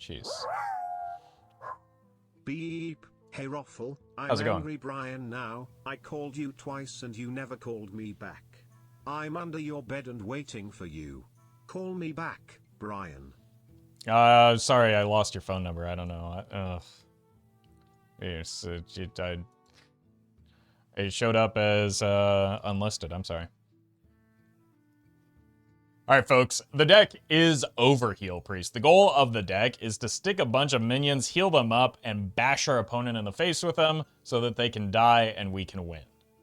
Jeez. Beep. Hey Roffle, How's I'm it going? angry Brian now. I called you twice and you never called me back. I'm under your bed and waiting for you. Call me back, Brian. Sorry, I lost your phone number. I don't know. Yes, it showed up as unlisted. I'm sorry. Alright, folks, the deck is Overheal Priest. The goal of the deck is to stick a bunch of minions, heal them up, and bash our opponent in the face with them so that they can die and we can win.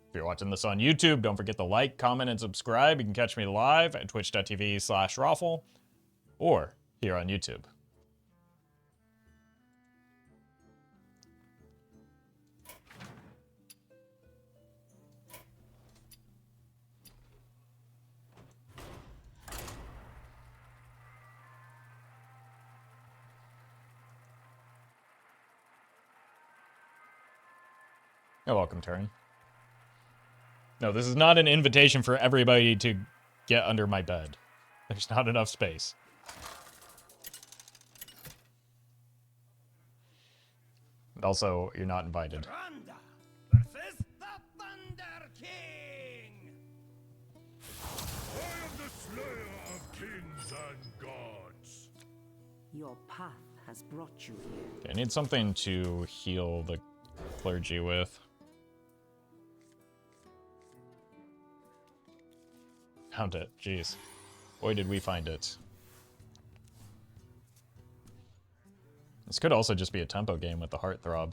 If you're watching this on YouTube, don't forget to like, comment, and subscribe. You can catch me live at twitch.tv/Roffle or here on YouTube. You're welcome, Turin. No, this is not an invitation for everybody to get under my bed. There's not enough space. Also, you're not invited. Versus the Thunder King! I am the slayer of kings and gods. Your path has brought you here. Okay, I need something to heal the Clergy with. Found it. Jeez. Boy, did we find it. This could also just be a tempo game with the Heartthrob.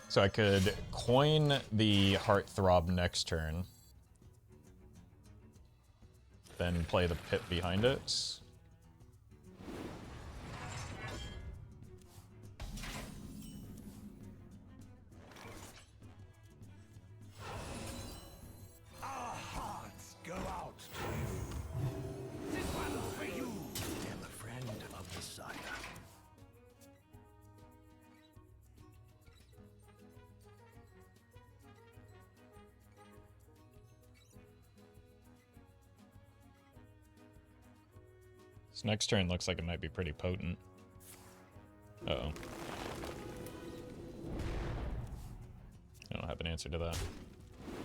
So I could coin the Heartthrob next turn. Then play the Pip behind it. This next turn looks like it might be pretty potent. Uh-oh. I don't have an answer to that.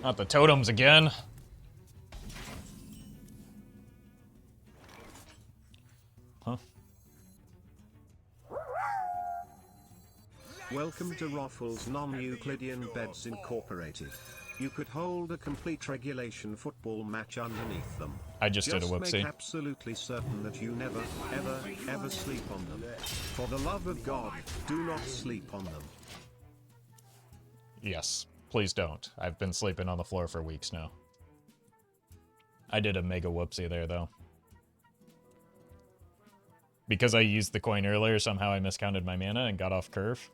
Not the totems again! Huh? Welcome to Roffle's Non-Euclidean Beds Incorporated. You could hold a complete regulation football match underneath them. I just did a whoopsie. Make absolutely certain that you never, ever, ever sleep on them. For the love of God, do not sleep on them. Yes, please don't. I've been sleeping on the floor for weeks now. I did a mega whoopsie there, though. Because I used the coin earlier, somehow I miscounted my mana and got off curve.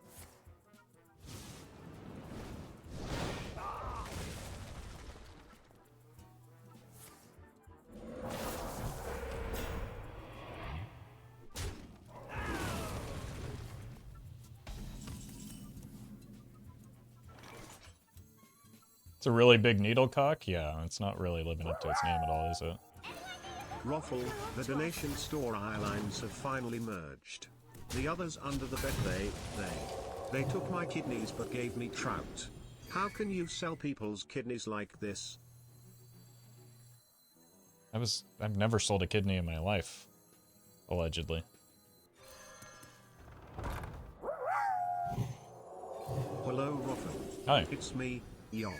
It's a really big needlecock? Yeah, it's not really living up to its name at all, is it? Roffle, the donation store eye lines have finally merged. The others under the bed, they took my kidneys but gave me trout. How can you sell people's kidneys like this? I've never sold a kidney in my life. Allegedly. Hello Roffle. Hi. It's me, Yogg.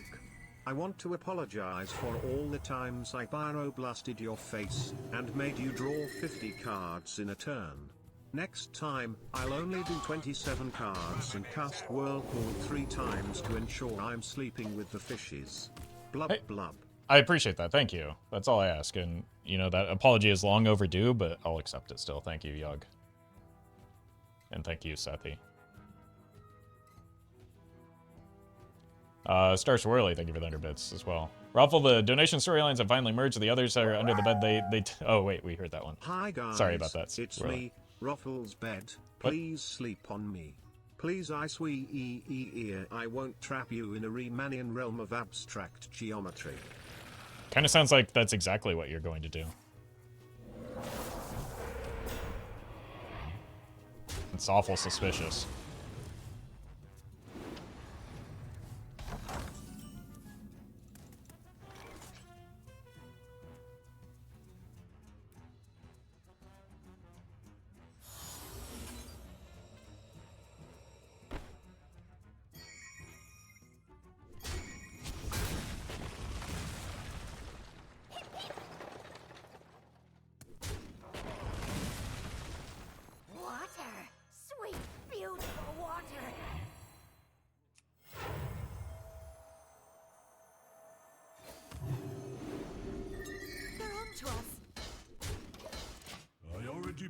I want to apologize for all the times I blasted your face and made you draw 50 cards in a turn. Next time, I'll only do 27 cards and cast Whirlpool 3 times to ensure I'm sleeping with the fishes. Blub Hey. blub. I appreciate that, thank you. That's all I ask, and, you know, that apology is long overdue, but I'll accept it still. Thank you, Yogg. And thank you, Sethi. Star Swirly, thank you for the 100 bits as well. Roffle, the donation storylines have finally merged. The others are under the bed. Oh, wait, we heard that one. Hi guys. Sorry about that. It's Swirly. me, Roffle's bed. What? Please sleep on me. Please I swear I won't trap you in a Riemannian realm of abstract geometry. Kind of sounds like that's exactly what you're going to do. It's awful suspicious.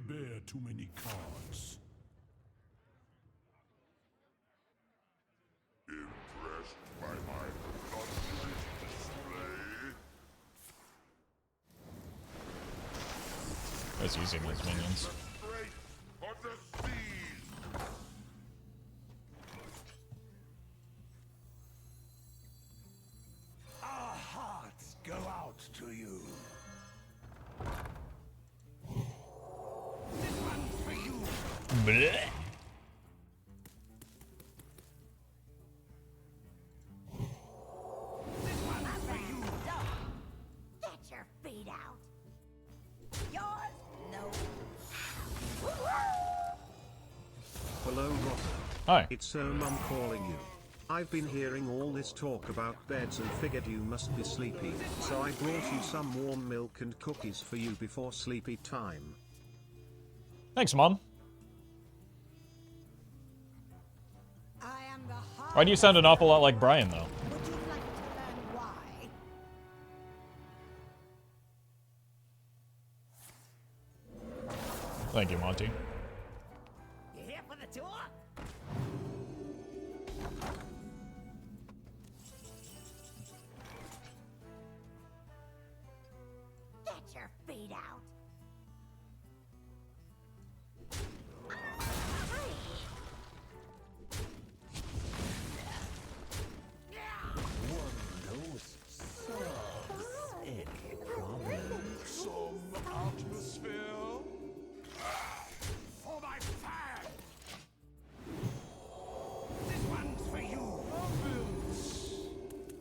Bear too many cards. Impressed by my thunderous display? I was using those minions. Of the seas. Our hearts go out to you. Blech. This one's for you. Get your feet out. Yours? No. Hello, Roffle. Hi. It's Mum calling you. I've been hearing all this talk about beds and figured you must be sleepy, so I brought you some warm milk and cookies for you before sleepy time. Thanks, Mom. Why do you sound an awful lot like Brian, though? Would you like to learn why? Thank you, Monty. You here for the tour? Get your feet out.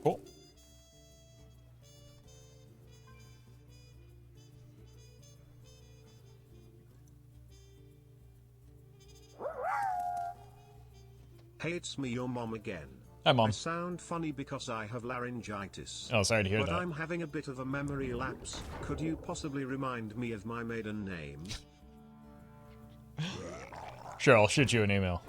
Cool. Hey, it's me, your mom again. Hi, Mom. I sound funny because I have laryngitis. Oh, sorry to hear but that. I'm having a bit of a memory lapse. Could you possibly remind me of my maiden name? Sure, I'll shoot you an email.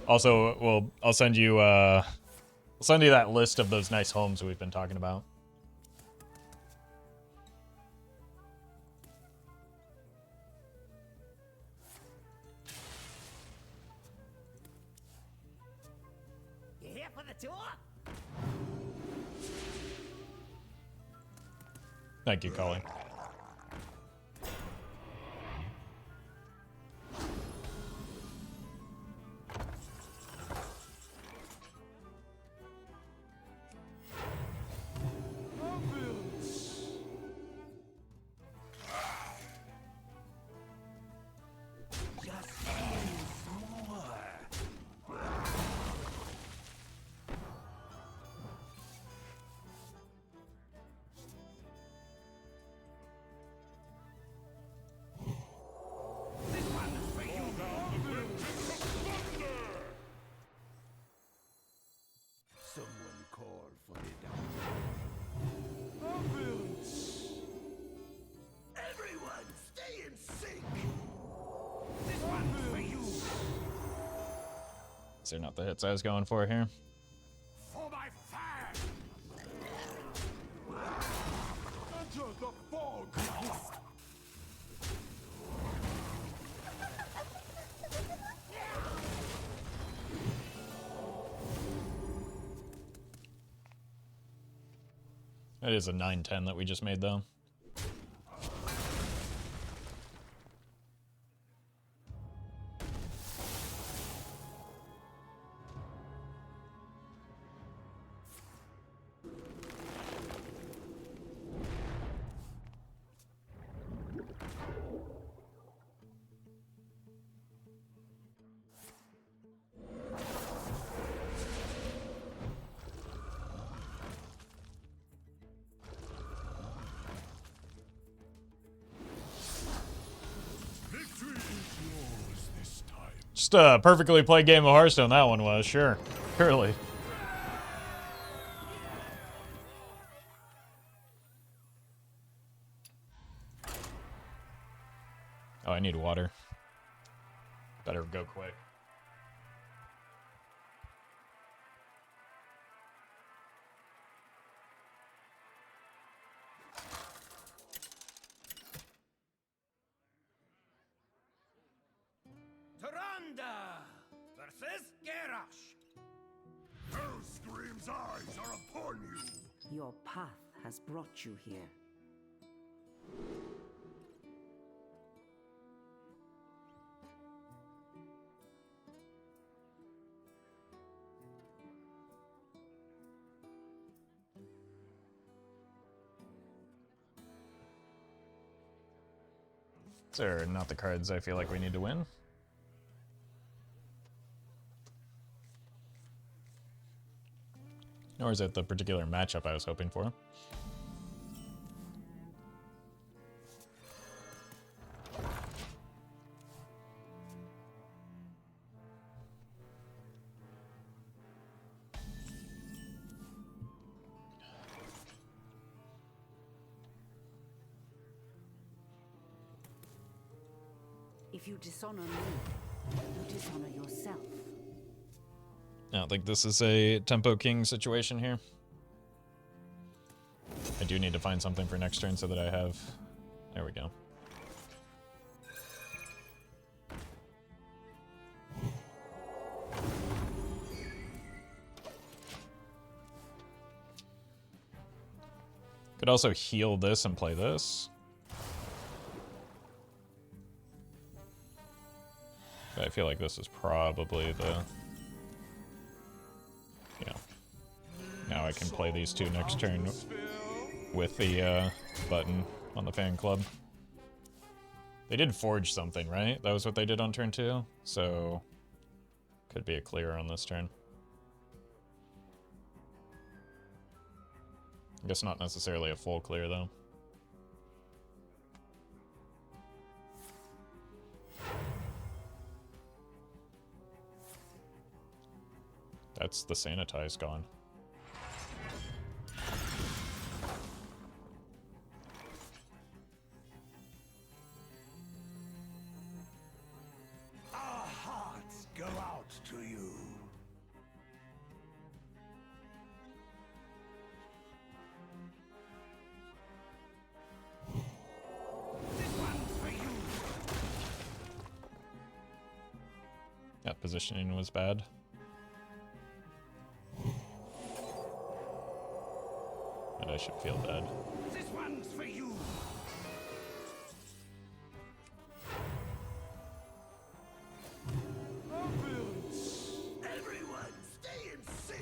Also, well, I'll send you that list of those nice homes we've been talking about. You here for the tour? Thank you, Colin. Someone call for the doctor. Ambulance! Everyone, stay in sync! This one's for you! These are not the hits I was going for here. For my fan! Enter the fog! That is a 9-10 that we just made, though. Just a perfectly played game of Hearthstone, that one was, sure. Surely. Oh, I need water. Better go quick. Taranda versus Garrosh. Hellscream's eyes are upon you. Your path has brought you here. These are not the cards I feel like we need to win. Nor is it the particular matchup I was hoping for. If you dishonor me, you dishonor yourself. I don't think this is a Tempo King situation here. I do need to find something for next turn so that I have... There we go. Could also heal this and play this. But I feel like this is probably the... Yeah. Now I can play these two next turn with the button on the fan club. They did forge something, right? That was what they did on turn 2? So... Could be a clear on this turn. I guess not necessarily a full clear, though. That's the sanitize gone. Our hearts go out to you. This one's for you. That positioning was bad. And I should feel bad. This one's for you. Everyone, stay in sync.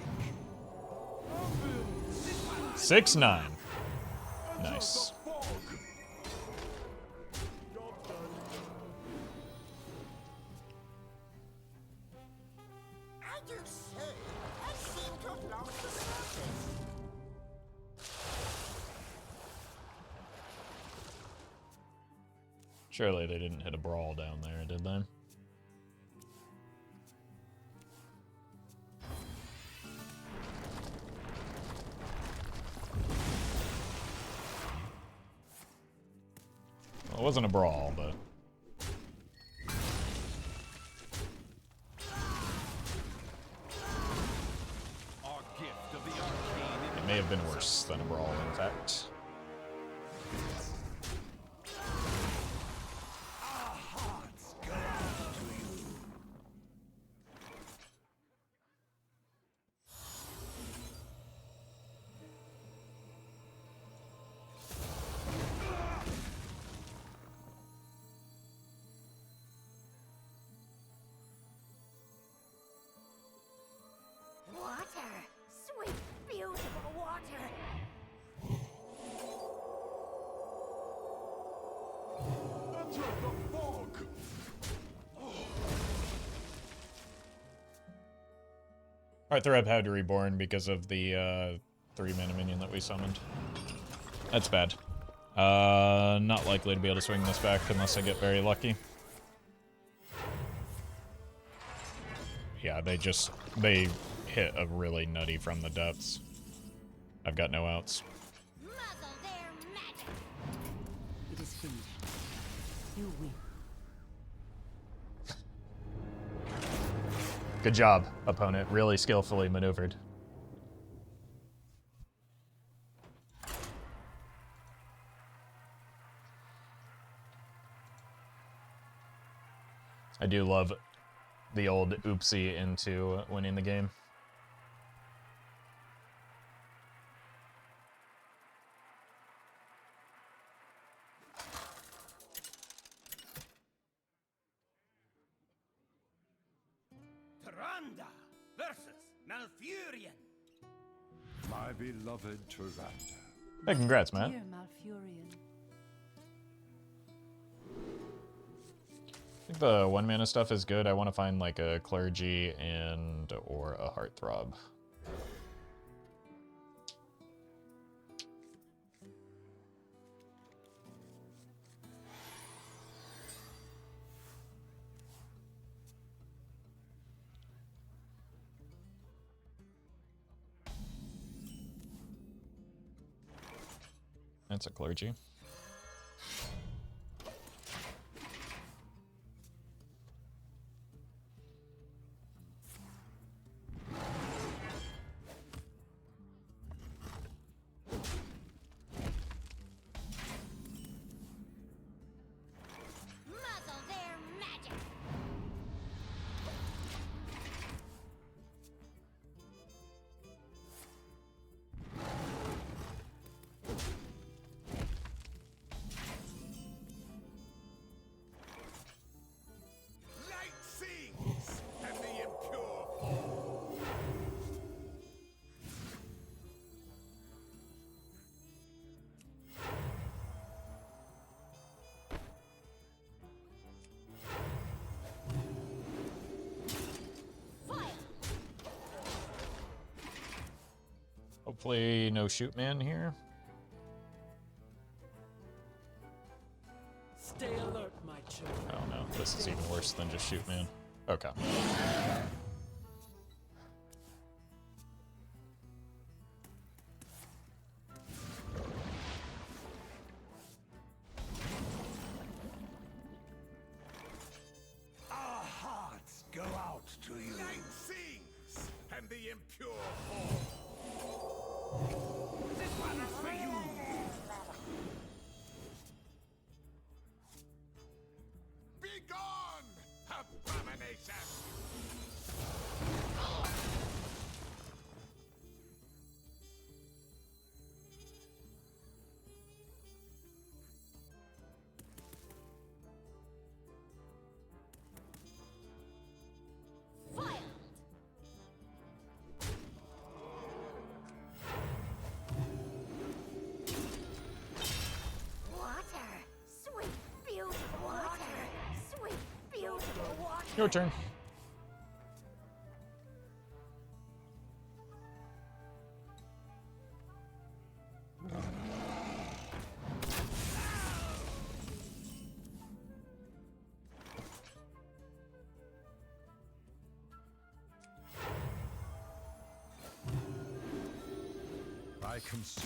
6-9. Nice. I do say, I seem to have lost the surface. Surely they didn't hit a brawl down there, did they? Well, it wasn't a brawl, but... It may have been worse than a brawl, in fact. Water! Sweet, beautiful water! Enter the fog. Heartthrob had to reborn because of the 3-mana minion that we summoned. That's bad. Not likely to be able to swing this back unless I get very lucky. yeah, they hit a really nutty from the depths. I've got no outs. Muzzle their magic. It is finished. You win. Good job, opponent. Really skillfully maneuvered. I do love the old oopsie into winning the game. Tyrande versus Malfurion. My beloved Tyrande. Hey, congrats, man. Dear Malfurion. I think the 1 mana stuff is good. I want to find like a Clergy and or a Heartthrob. That's a Clergy. Muzzle their magic. Light sings and the impure fall. Fire. Hopefully no shoot man here. Stay alert, my children. Oh no, this is even worse than just shoot man. Okay. Our hearts go out to you. Light sings and the impure fall. This one's for you. Be gone, abomination! Fire. Water. Sweet, beautiful water. Sweet, beautiful water. Your turn. I concede.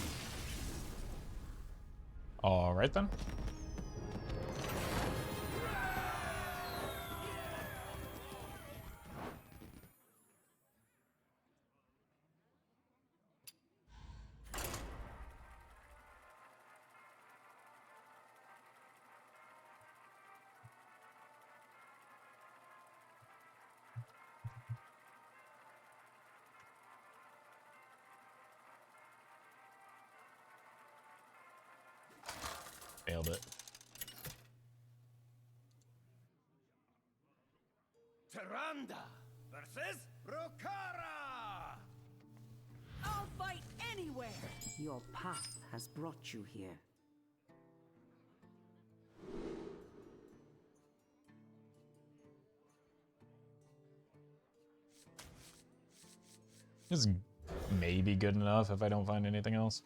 All right then. Failed it. Tyrande versus Rokara! I'll fight anywhere. Your path has brought you here. This is maybe good enough if I don't find anything else.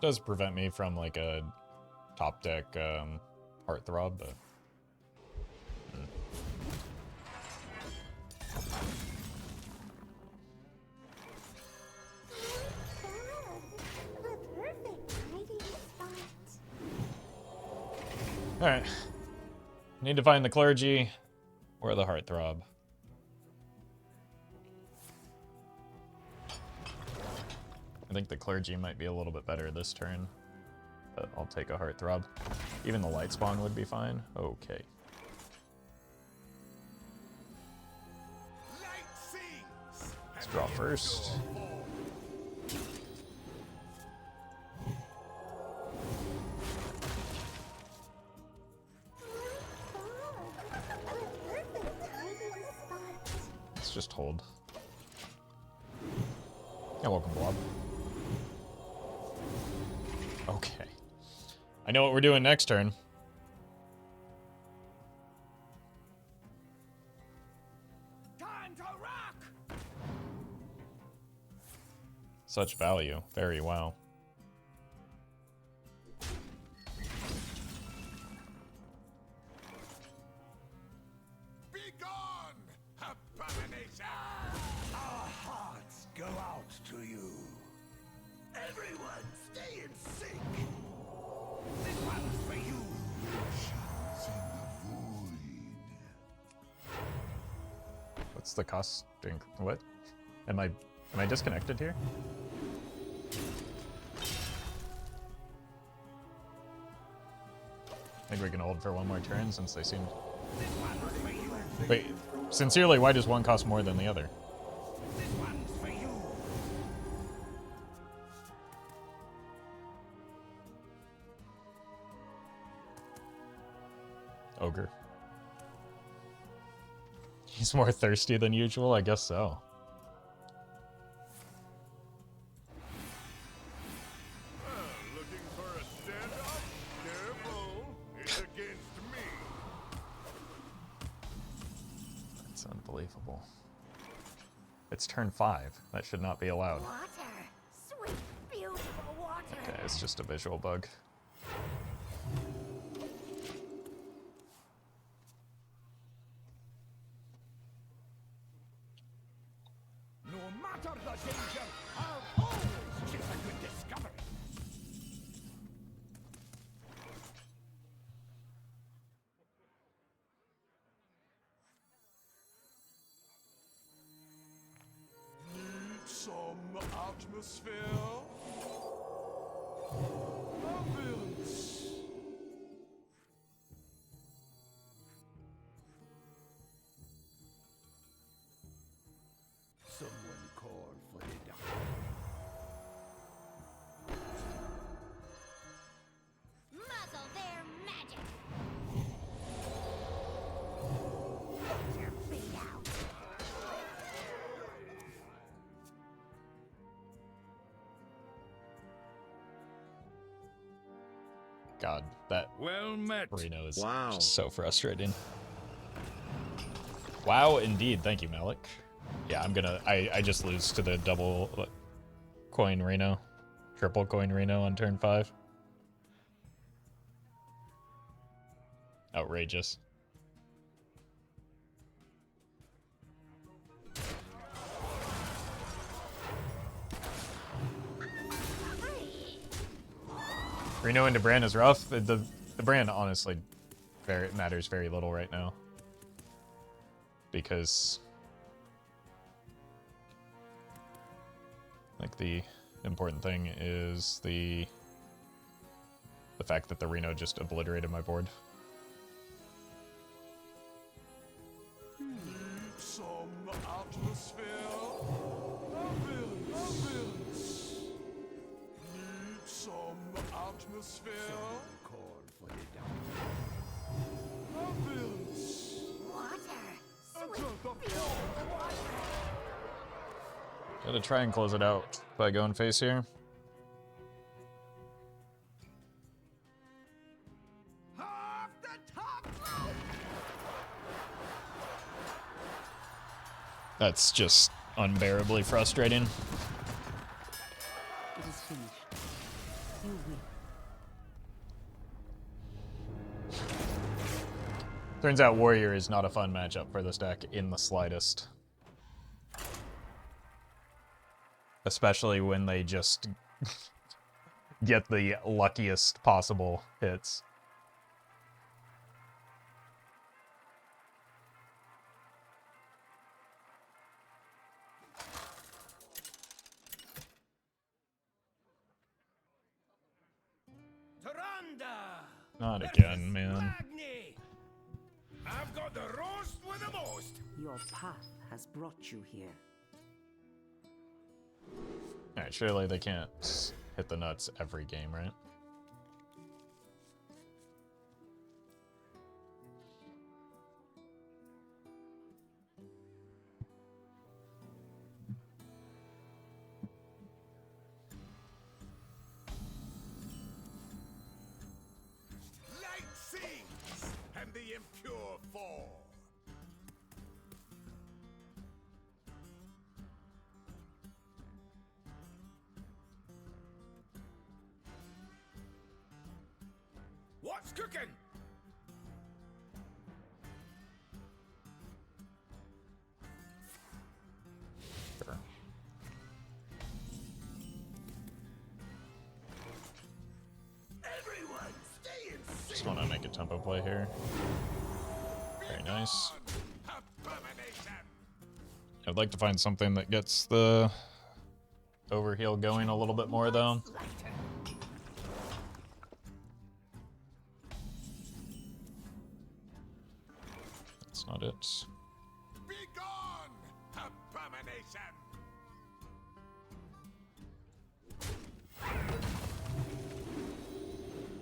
does prevent me from like a top deck Heartthrob, but alright. Need to find the Clergy or the Heartthrob. I think the Clergy might be a little bit better this turn, but I'll take a Heartthrob. Even the Lightspawn would be fine. Okay. Let's draw first. Let's just hold. Yeah, welcome, Blob. Okay. I know what we're doing next turn. Time to rock! Such value. Very wow. Be gone, abomination! Our hearts go out to you. Everyone, stay in sync. This one's for you. What's the cost? What? Am I disconnected here? I think we can hold for one more turn since they seem... Wait, sincerely, why does one cost more than the other? This one's for you. Ogre. He's more thirsty than usual? I guess so. Looking for a stand-up? Careful, it's against me. That's unbelievable. It's turn 5. That should not be allowed. Water. Sweet, beautiful water. Okay, it's just a visual bug. No matter the danger, I'll always chase a good discovery. Need some atmosphere? Ambulance. Someone call for the doctor. Muzzle their magic. Get your feet out. God, that Well met. Reno is Wow. just so frustrating. Wow, indeed. Thank you, Malik. Yeah, I just lose to the double coin Reno. Triple coin Reno on turn 5. Outrageous. Reno into Bran is rough. The Bran honestly matters very little right now. Because like the important thing is the fact that the Reno just obliterated my board. Some atmosphere. Ambulance. Need some atmosphere. Call for the doctor. Ambulance. Water. Sweet, beautiful water. Gotta try and close it out by going face here. Off the top rope. That's just unbearably frustrating. It is finished. You Turns out Warrior is not a fun matchup for this deck in the slightest. Especially when they just get the luckiest possible hits. Not again, man. I've got the roast with the most. Your path has brought you here. Alright, surely they can't hit the nuts every game, right? Light sings, and the impure fall. What's cooking? Sure. Everyone, stay in sync. Just want to make a tempo play here. Very nice. Abomination. I'd like to find something that gets the Overheal going a little bit more, though. That's not it. Be gone, abomination.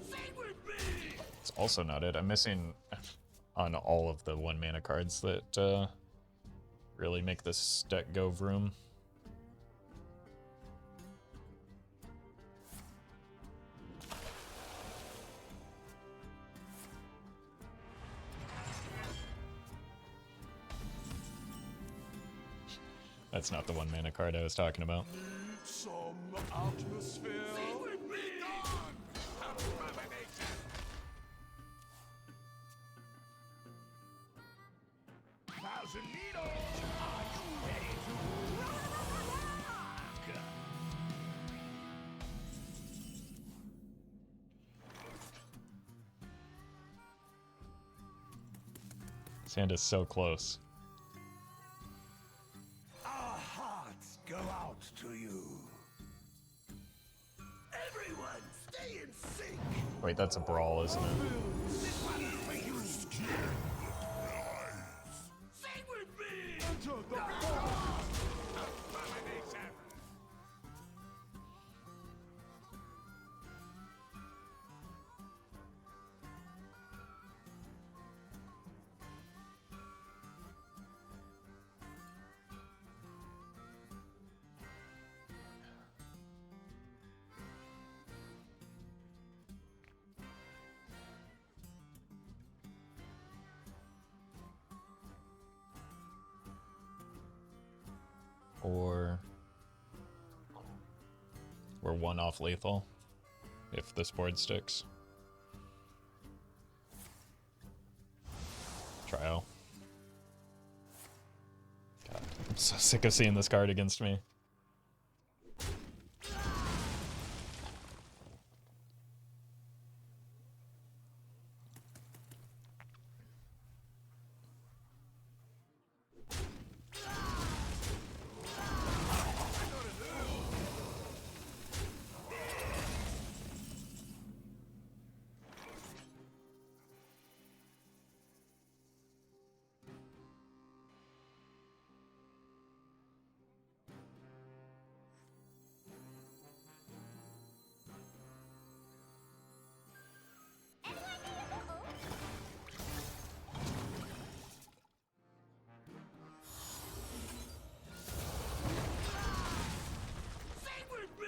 Sing with me. It's also not it. I'm missing on all of the 1-mana cards that really make this deck go vroom. That's not the 1-mana card I was talking about. Some atmosphere. Sing with me. Be gone, abomination. Thousand needles. Are you ready to rock? This hand is so close. Our hearts go out to you. Everyone, stay in sync. Wait, that's a brawl, isn't it? This one's for you. Sing with me. Enter the Abomination. Or we're 1 off lethal if this board sticks. Trio. God, I'm so sick of seeing this card against me.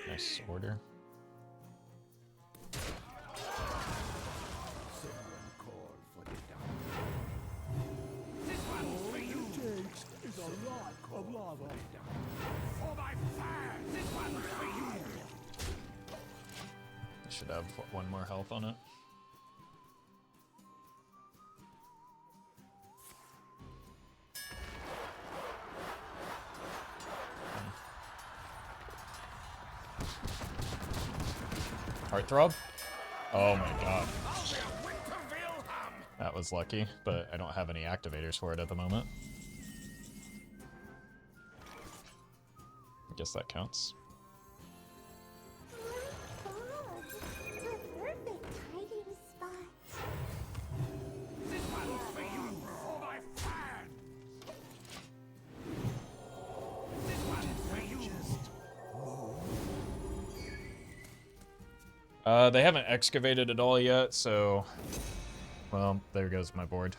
Nice order. This one's for you. is a lot of lava. For my fire. This one's for you. I should have 1 more health on it. Heartthrob? Oh my god. That was lucky, but I don't have any activators for it at the moment. I guess that counts. They haven't excavated it all yet, so... Well, there goes my board.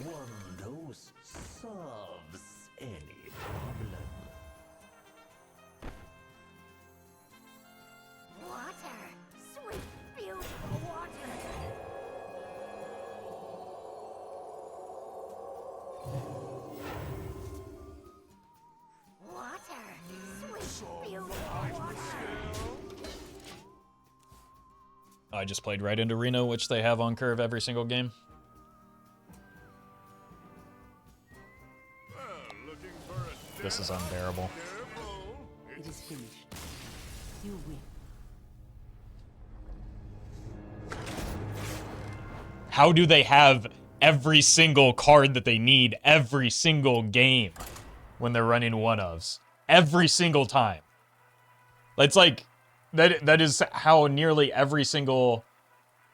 One dose solves any problem. Water! Sweet, beautiful water! I just played right into Reno, which they have on curve every single game. This is unbearable. It is finished. You win. How do they have every single card that they need every single game when they're running one-ofs? Every single time. It's like, that is how nearly every single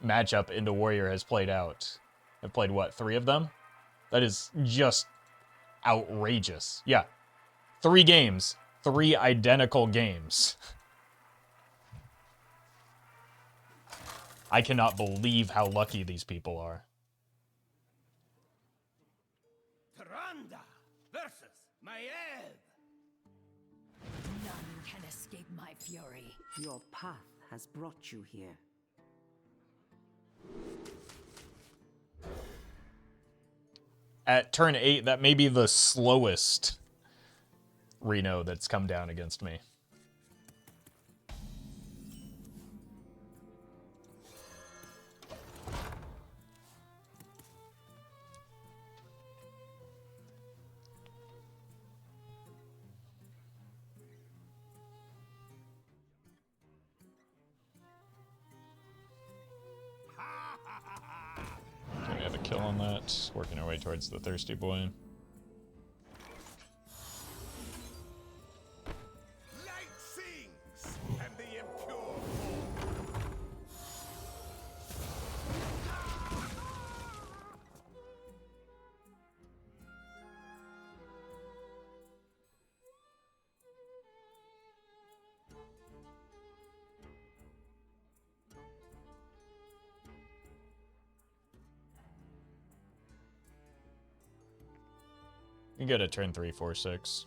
matchup into Warrior has played out. I've played, what, 3 of them? That is just outrageous. Yeah. 3 games. 3 identical games. I cannot believe how lucky these people are. Taranda versus Maiev. None can escape my fury. Your path has brought you here. At turn 8, that may be the slowest Reno that's come down against me. Okay, we have a kill on that. Working our way towards the Thirsty Boy. Light sings, and the impure fall. You can get a turn 3, 4, 6.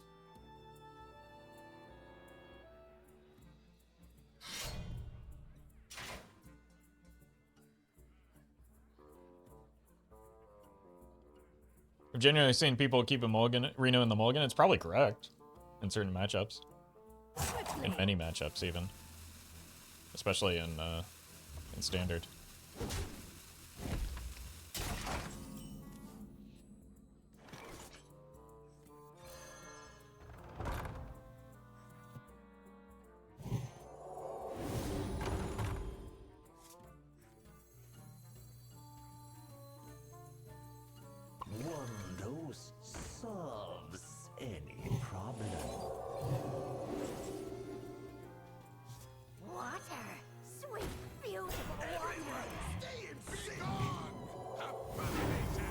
I've genuinely seen people keep a mulligan, Reno in the mulligan. It's probably correct in certain matchups. In many matchups, even. Especially in Standard. One dose solves any problem. Water! Sweet, beautiful water! Stay and be gone! Abomination!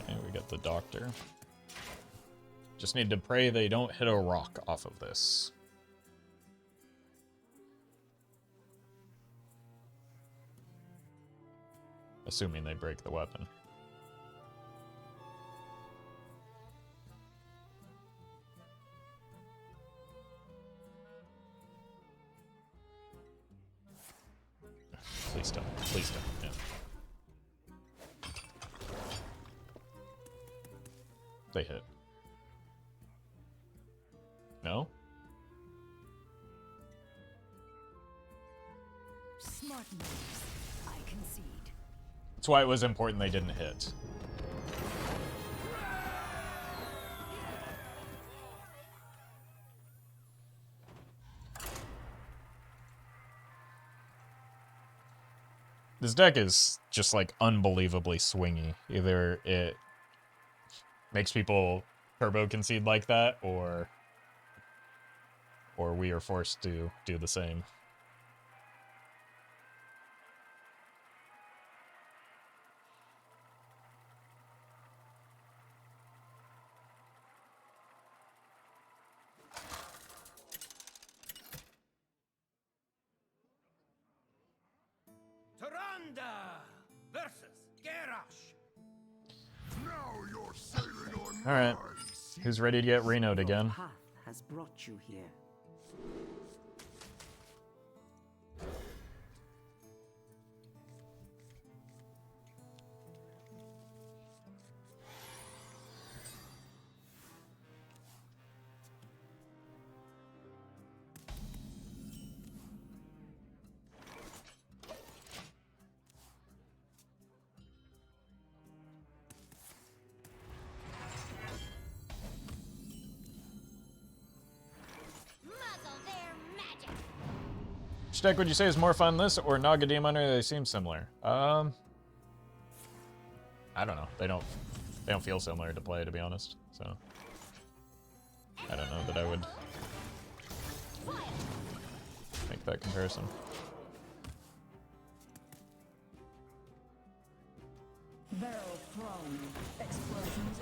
And we got the Doctor. Just need to pray they don't hit a rock off of this. Assuming they break the weapon. Please don't. Please don't. Yeah. They hit. No? Smart moves. I concede. That's why it was important they didn't hit. This deck is just like unbelievably swingy. Either it makes people turbo concede like that, or we are forced to do the same. All right, who's ready to get Reno'd again? Path has brought you here. Which deck would you say is more fun, this or Naga Demon? They seem similar. I don't know. They don't feel similar to play, to be honest. So I don't know that I would make that comparison.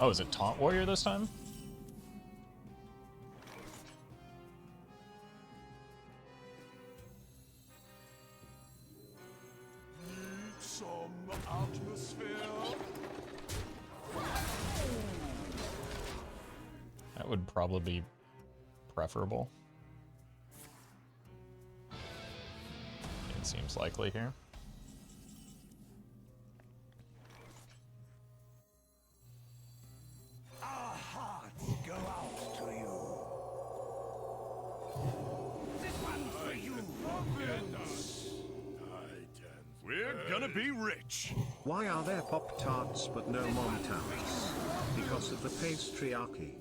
Oh, is it Taunt Warrior this time? That would probably be preferable. It seems likely here. Our hearts go out to you. This one's for you. We're gonna be rich. Why are there Pop-Tarts but no Montans? Because of the patriarchy.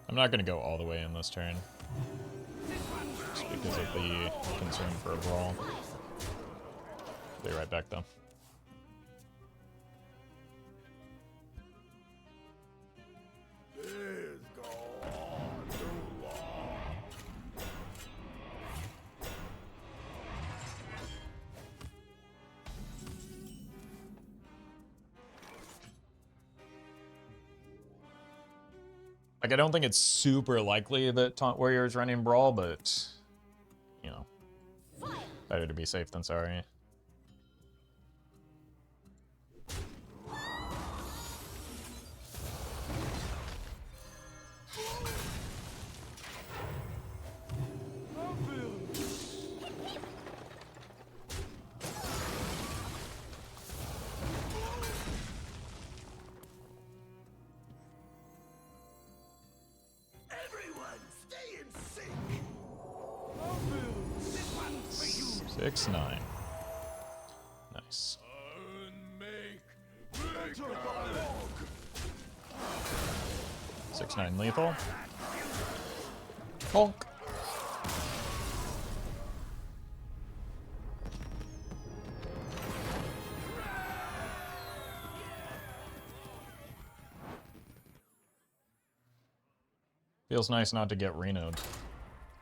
I'm not going to go all the way in this turn, just because of the concern for a brawl. Be right back, though. Like, I don't think it's super likely that Taunt Warrior is running Brawl, but, you know, better to be safe than sorry. For you. 6-9. Nice. 6-9 lethal. Bonk. Feels nice not to get Reno'd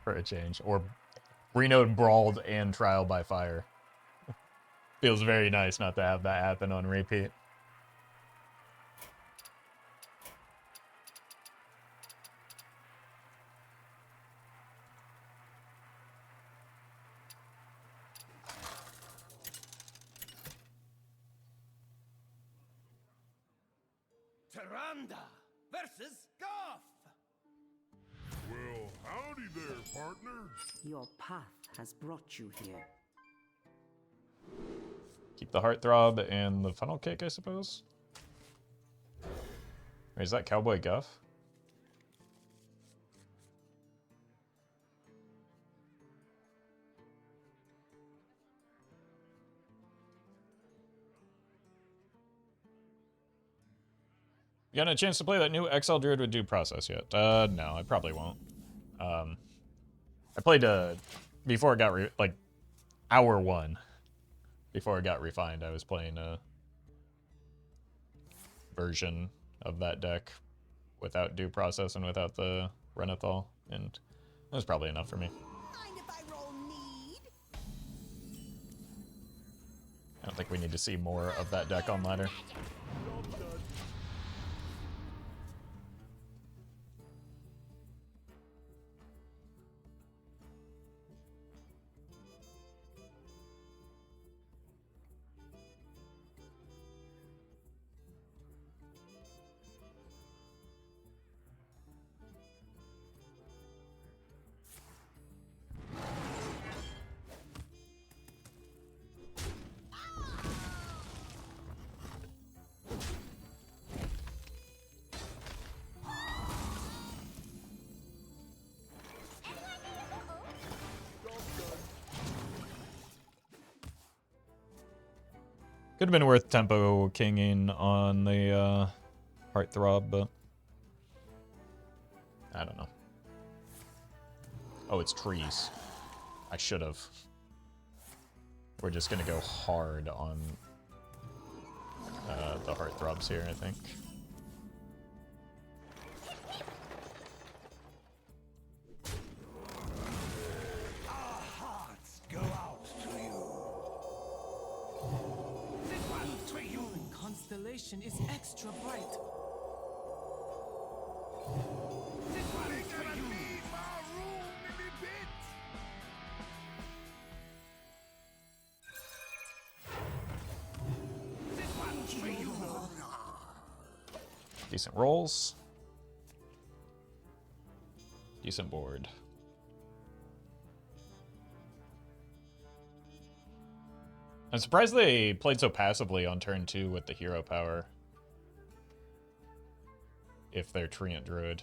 for a change, or Reno'd, brawled, and trial by fire. Feels very nice not to have that happen on repeat. Tyrande versus Goff. Well, howdy there, partner. Your path has brought you here. Keep the Heartthrob and the Funnel Kick, I suppose? Wait, is that Cowboy Guff? You got a chance to play that new XL Druid with due process yet? No, I probably won't. I played before it got like hour 1 before it got refined. I was playing a version of that deck without due process and without the Renethal, and that was probably enough for me. Mind if I roll need? I don't think we need to see more of that deck on ladder. Could have been worth tempo kinging on the Heartthrob, but I don't know. Oh, it's trees. I should have. We're just gonna go hard on the Heartthrobs here, I think. Our hearts go out to you. This one's for you. Constellation is extra bright. This one's for you. Need more room in the pit. This one's for you. Decent rolls. Decent board. I'm surprised they played so passively on turn 2 with the hero power. If they're Treant Druid.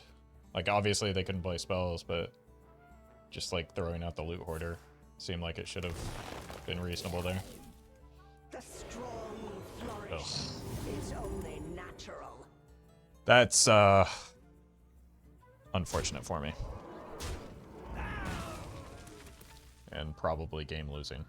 Like, obviously they couldn't play spells, but just like throwing out the Loot Hoarder seemed like it should have been reasonable there. The strong flourish is only natural. That's unfortunate for me. And probably game losing.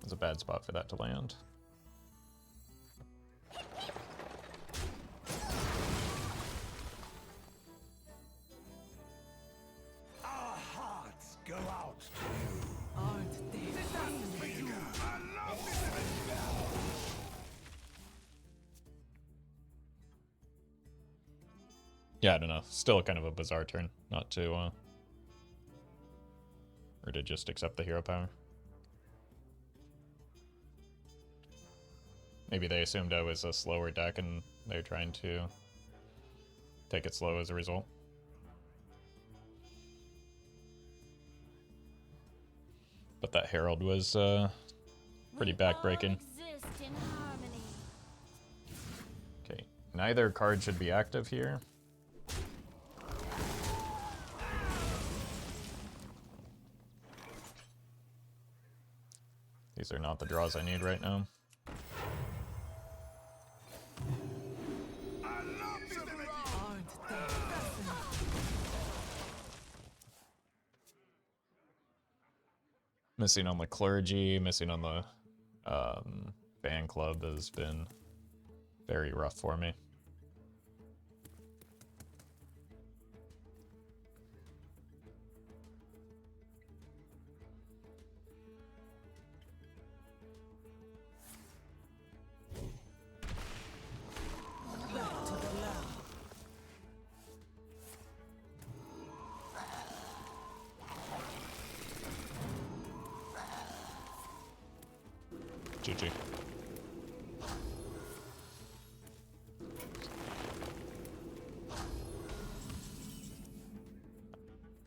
It's a bad spot for that to land. Our hearts go out to you. Aren't they fascinating? I love this. Yeah, I don't know. Still kind of a bizarre turn not to, or to just accept the hero power. Maybe they assumed I was a slower deck and they're trying to take it slow as a result. But that Herald was pretty backbreaking. Okay, neither card should be active here. These are not the draws I need right now. Aren't they fascinating? Missing on the Clergy, missing on the fan club has been very rough for me. Back to the lab. GG.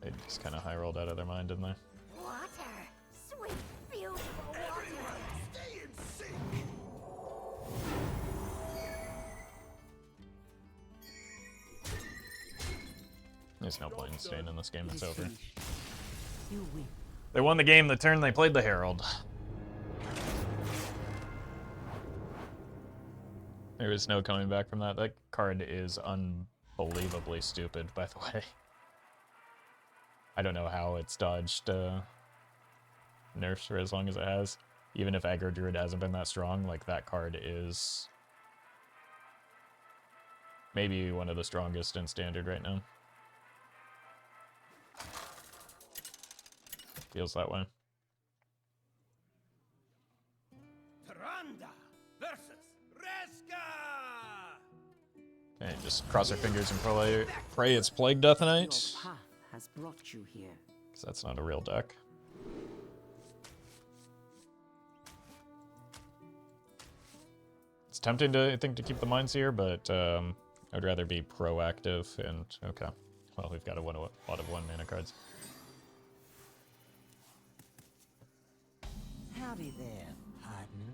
They just kind of high rolled out of their mind, didn't they? Water. Sweet, beautiful water. There's no point in staying in this game. It It's is over. finished. You win. They won the game the turn they played the Herald. There is no coming back from that. That card is unbelievably stupid, by the way. I don't know how it's dodged nerfs for as long as it has. Even if Aggro Druid hasn't been that strong, like, that card is maybe one of the strongest in Standard right now. Feels that way. Taranda versus Reska! Okay, just cross our fingers and pray it's Plague Death Your Knight, path has brought you here. because that's not a real deck. It's tempting to, I think, to keep the mines here, but I'd rather be proactive and, okay. Well, we've got a lot of 1-mana cards. Howdy there, partner.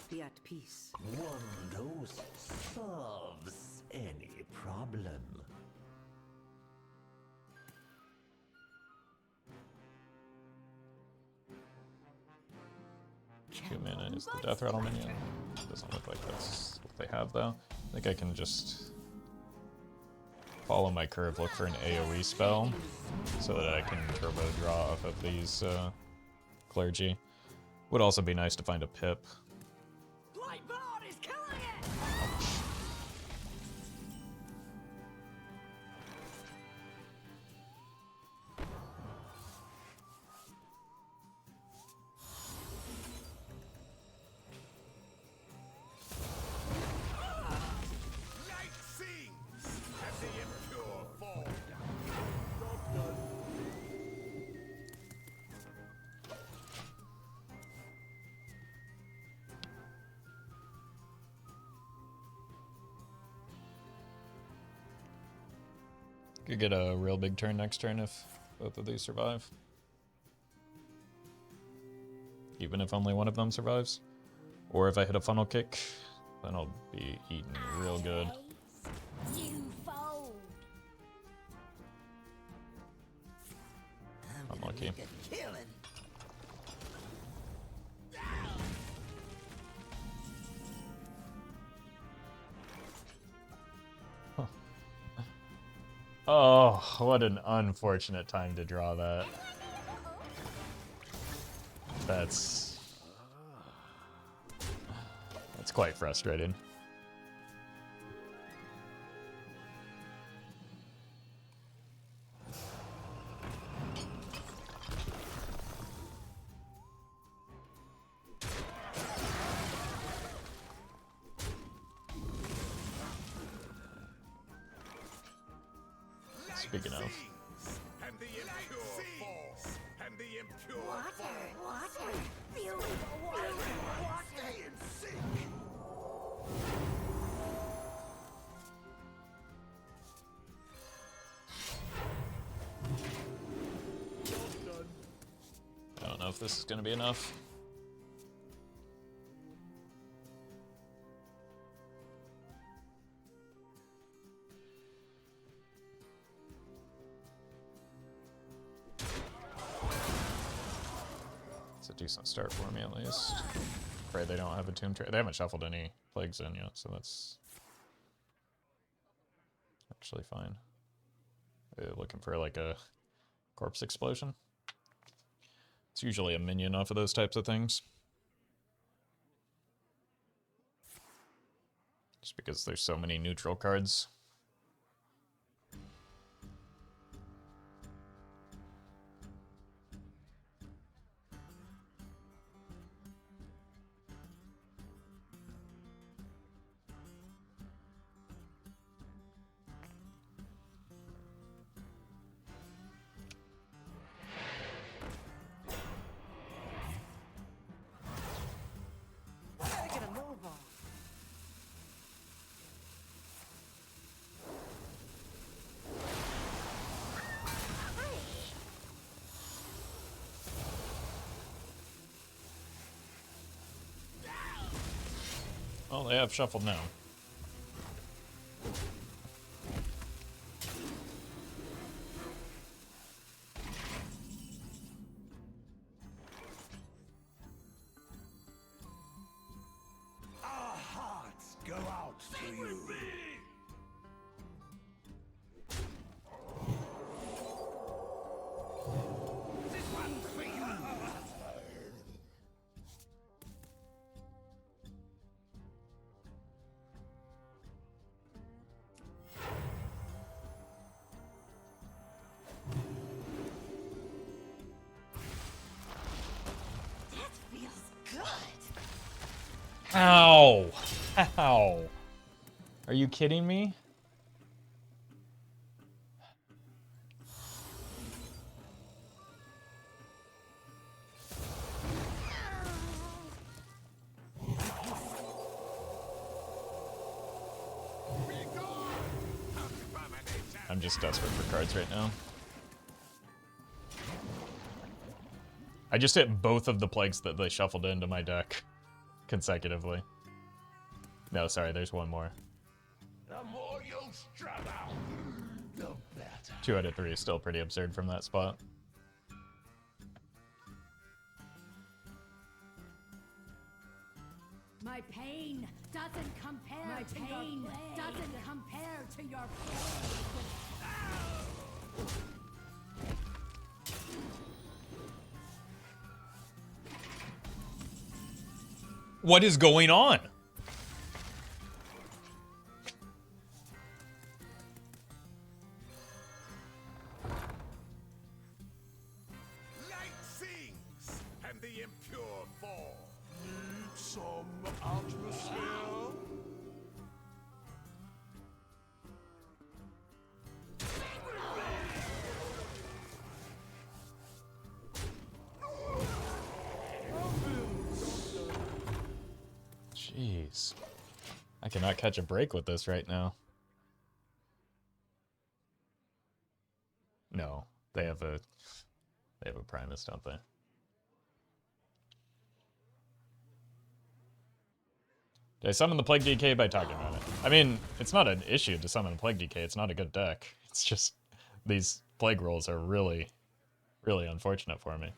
Be at peace. One dose solves any problem. 2 mana is the Death Rattle minion. Doesn't look like that's what they have, though. I think I can just follow my curve, look for an AoE spell, so that I can turbo draw off of these Clergy. Would also be nice to find a Pip. Clipboard is killing it! Light sings, and the impure fall. Could get a real big turn next turn if both of these survive. Even if only one of them survives. Or if I hit a funnel kick, then I'll be eating real good. You fold. Unlucky. Killing. Oh, what an unfortunate time to draw that. That's quite frustrating. Speaking of, And the impure fall. And the impure Water, water, beautiful water, water. stay in sync. I don't know if this is going to be enough. It's a decent start for me, at least. Pray they don't have a Tomb Trader. They haven't shuffled any Plagues in yet, so that's actually fine. Looking for like a Corpse Explosion. It's usually a minion off of those types of things. Just because there's so many neutral cards. Gotta get a move on. Well, they have shuffled now. Ow! Ow! Are you kidding me? I'm just desperate for cards right now. I just hit both of the plagues that they shuffled into my deck consecutively. No, sorry, there's one more. The more you struggle, the better. 2 out of 3 is still pretty absurd from that spot. My pain doesn't compare to your doesn't compare to your What is going on? Light sings, and the impure fall. Need some atmosphere? Jeez. I cannot catch a break with this right now. No, they have a Primus, don't they? Did I summon the Plague DK by talking about it? I mean, it's not an issue to summon the Plague DK, it's not a good deck. It's just these Plague rolls are really, really unfortunate for me.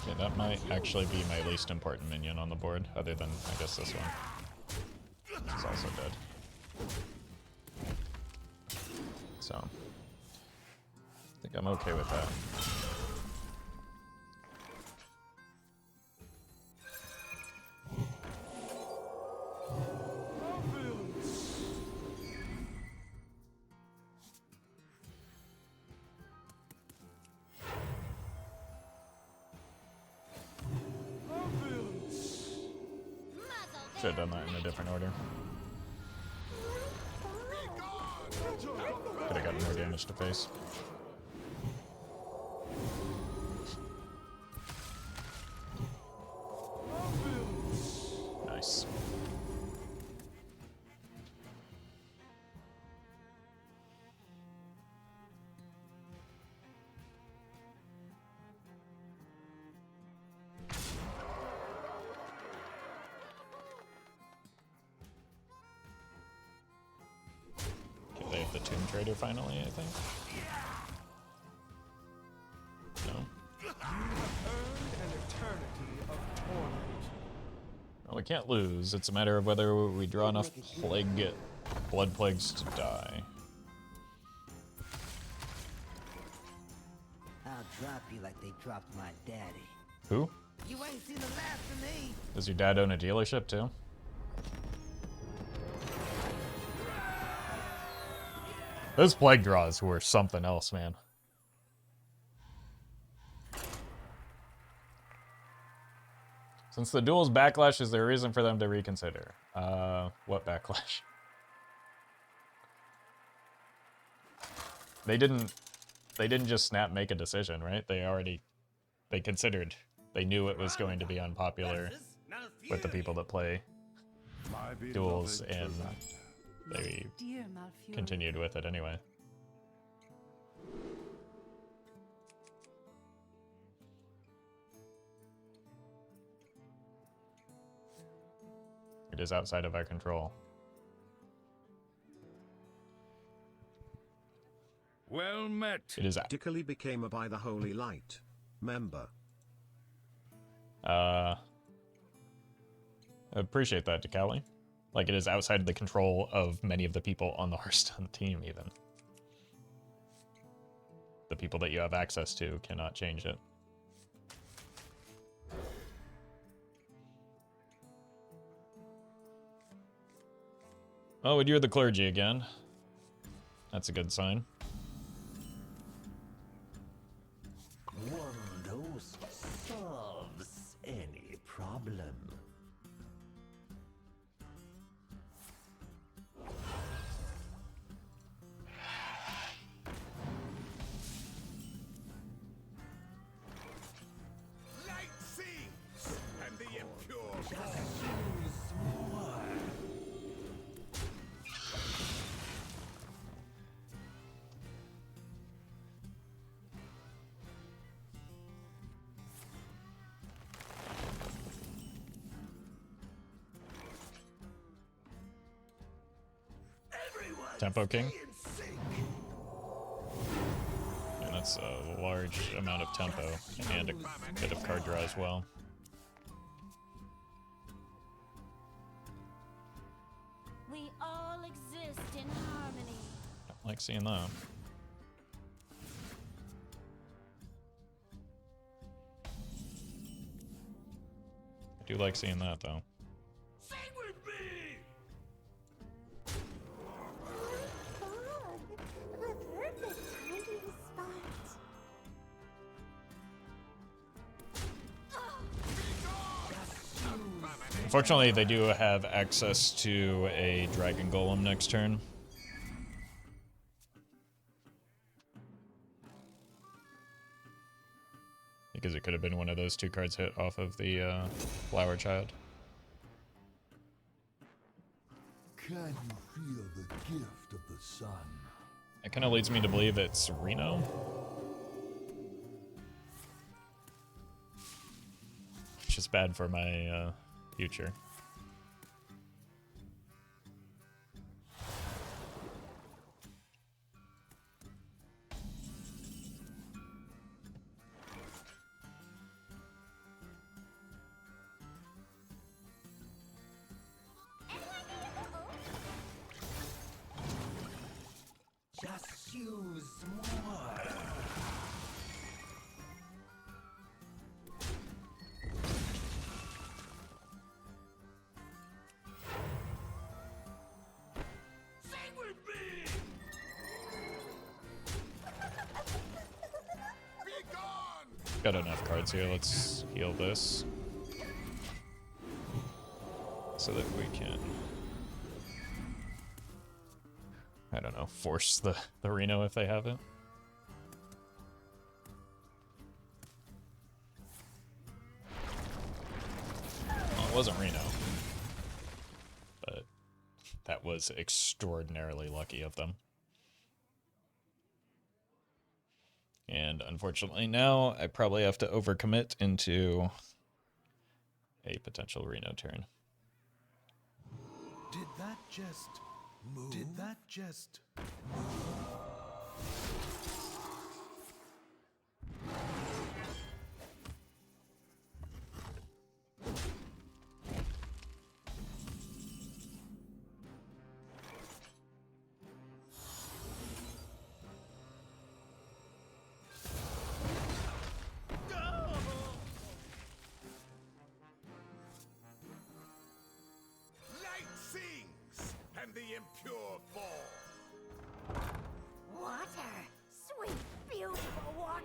Yeah, that might actually be my least important minion on the board, other than, I guess, this one. Which is also dead. So, I think I'm okay with that. Should have done that in a different order. Could have gotten more damage to face. Nice. They have the Tomb Trader finally, I think. No? Well, we can't lose. It's a matter of whether we draw enough blood plagues to die. I'll drop you like they dropped my daddy. Who? You ain't seen the last of me. Does your dad own a dealership too? Those plague draws were something else, man. Since the duel's backlash, is there a reason for them to reconsider? What backlash? They didn't just snap make a decision, right? They considered. They knew it was going to be unpopular with the people that play duels, and they continued with it anyway. It is outside of our control. Well met. It is. Particularly became a By the Holy Light member. I appreciate that, Decali. Like, it is outside of the control of many of the people on the Hearthstone team, even. the people that you have access to cannot change it. Oh, and you're the Clergy again. That's a good sign. One dose solves any problem. Light sings, and the impure fall. Tempo King. And that's a large amount of tempo and a bit of card draw as well. We all exist in harmony. Don't like seeing that. I do like seeing that though. Sing with me! The perfect hiding spot. Unfortunately, they do have access to a Dragon Golem next turn. Because it could have been one of those two cards hit off of the Flower Child. Can you feel the gift of the sun? It kind of leads me to believe it's Reno. Which is bad for my future. Just use more. Sing with me! Be gone! Got enough cards here. Let's heal this. So that we can, I don't know, force the Reno if they have it. Well, it wasn't Reno. But that was extraordinarily lucky of them. And unfortunately now I probably have to overcommit into a potential Reno turn. Did that just move? Did that just Light sings, and the impure fall. Water. Sweet, beautiful water.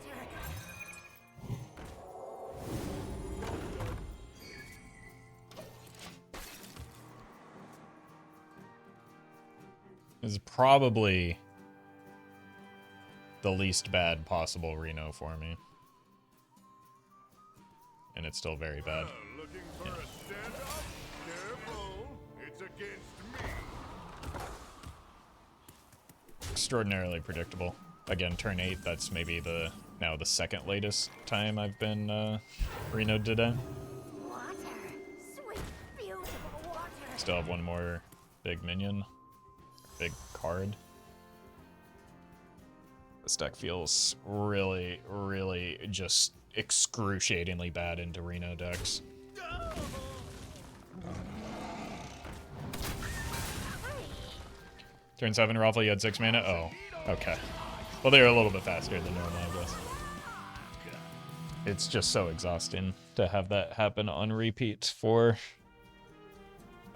This is probably the least bad possible Reno for me. And it's still very bad. Looking for a stand-up? Careful, it's against me. Extraordinarily predictable. Again, turn 8, that's maybe now the second latest time I've been Reno'd today. Water. Sweet, beautiful water. Still have one more big minion. Big card. This deck feels really, really just excruciatingly bad into Reno decks. Turn 7, Roffle, you had 6 mana? Oh, okay. Well, they're a little bit faster than normal, I guess. It's just so exhausting to have that happen on repeat for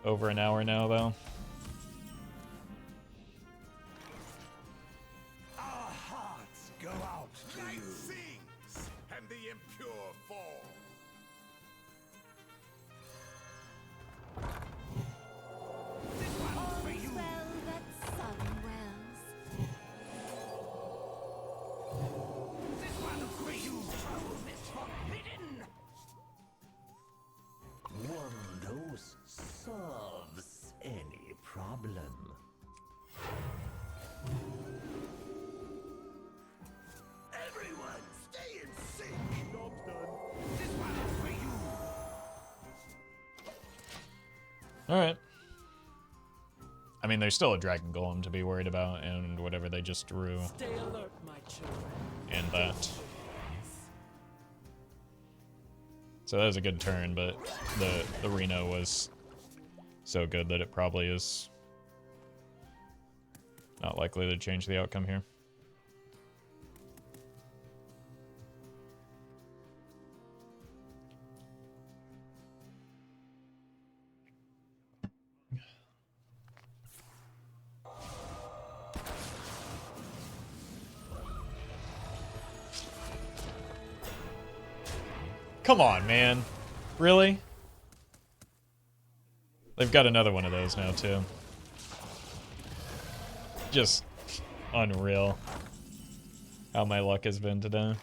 over an hour now, though. Our hearts go out to you. Sings, and the impure fall. This one for you. Well, that sun wells. This one for you. Home is forbidden. One dose solves any problem. Everyone, stay in sync. Job done. This one for you. Alright. I mean, there's still a Dragon Golem to be worried about, and whatever they just drew. Stay alert, my children. And that. So that was a good turn, but the Reno was so good that it probably is not likely to change the outcome here. Come on, man. Really? They've got another one of those now, too. Just unreal how my luck has been today.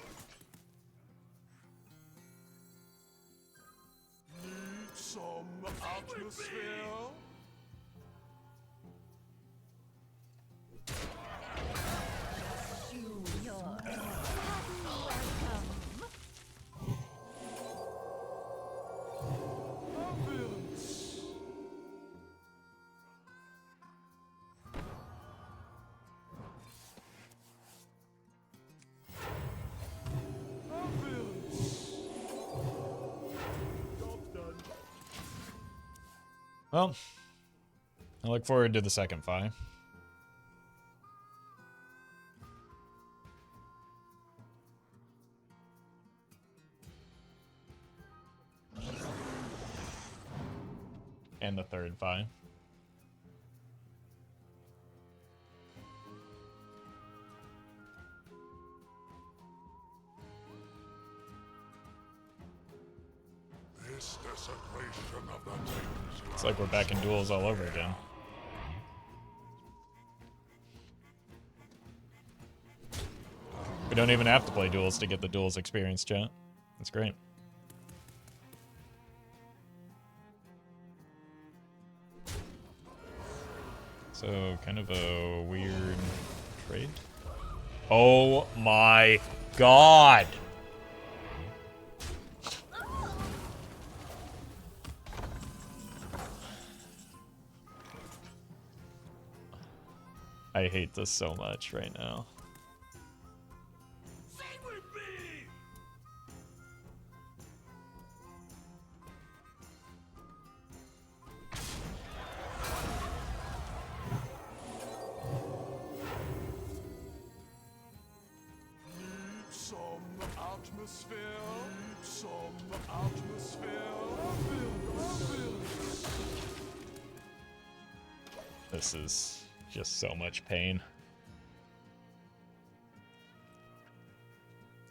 Need some atmosphere. Well, I look forward to the second Fi. And the third Fi. This desecration of the things. It's like we're back in duels all over again. We don't even have to play duels to get the duels experience, chat. That's great. So, kind of a weird trade. Oh my god! I hate this so much right now. Sing with me. Need some atmosphere. Need some atmosphere. This is just so much pain.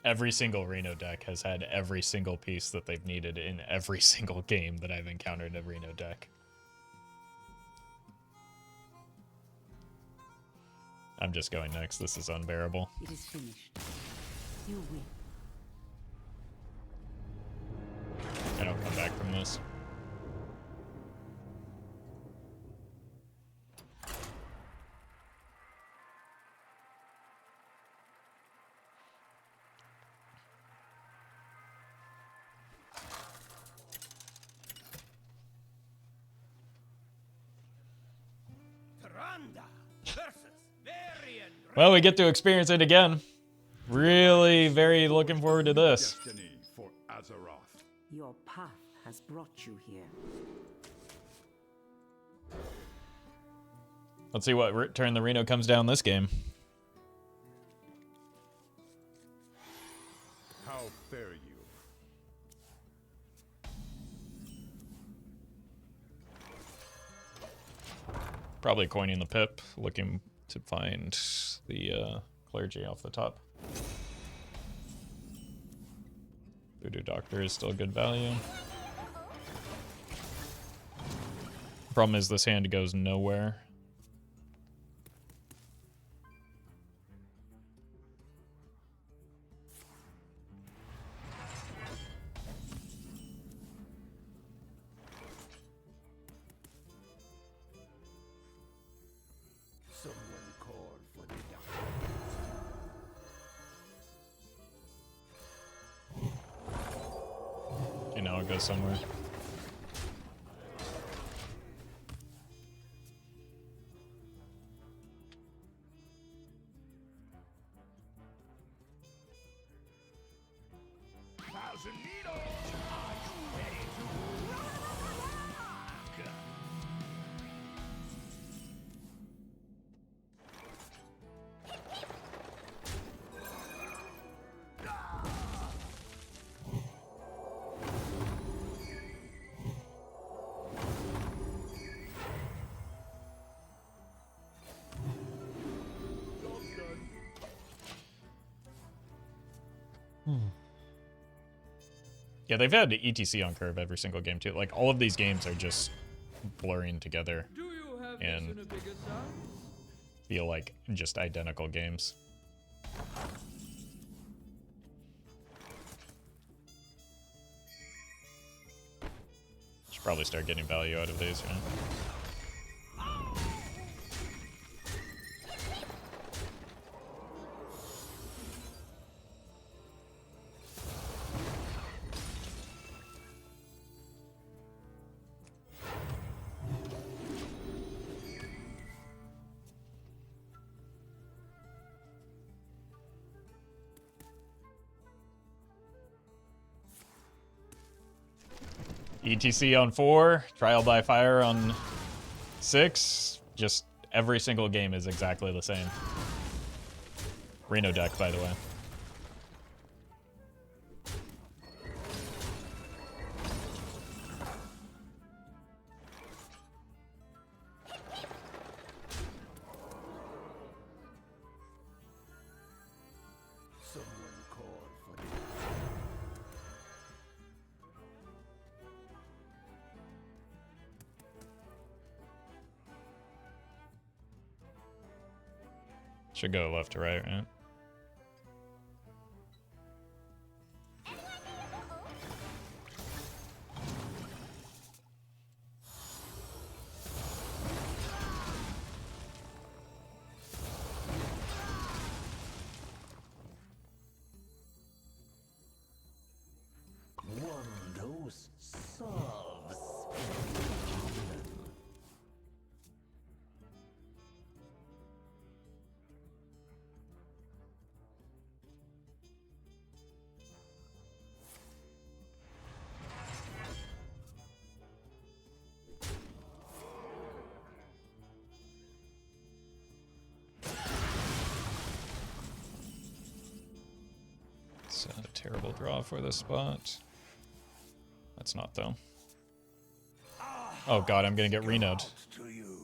Every single Reno deck has had every single piece that they've needed in every single game that I've encountered a Reno deck. I'm just going next. This is unbearable. It is finished. You win. I don't come back from this. Well, we get to experience it again. Really, very looking forward to this. Destiny for Azeroth. Your path has brought you here. Let's see what turn the Reno comes down this game. How fare you? Probably coining the Pip, looking to find the Clergy off the top. Voodoo Doctor is still good value. Problem is this hand goes nowhere. Someone call for the doctor. Okay, now it goes somewhere. Thousand needles! Are you ready to rock? Yeah, they've had ETC on curve every single game too. Like all of these games are just blurring together and feel like just identical games. Should probably start getting value out of these, you know? ETC on 4, Trial by Fire on 6. Just every single game is exactly the same. Reno deck, by the way. Someone call for the Should go left to right, right? One dose solves any problem. It's a terrible draw for this spot. That's not, though. Oh god, I'm gonna get renoed. to you.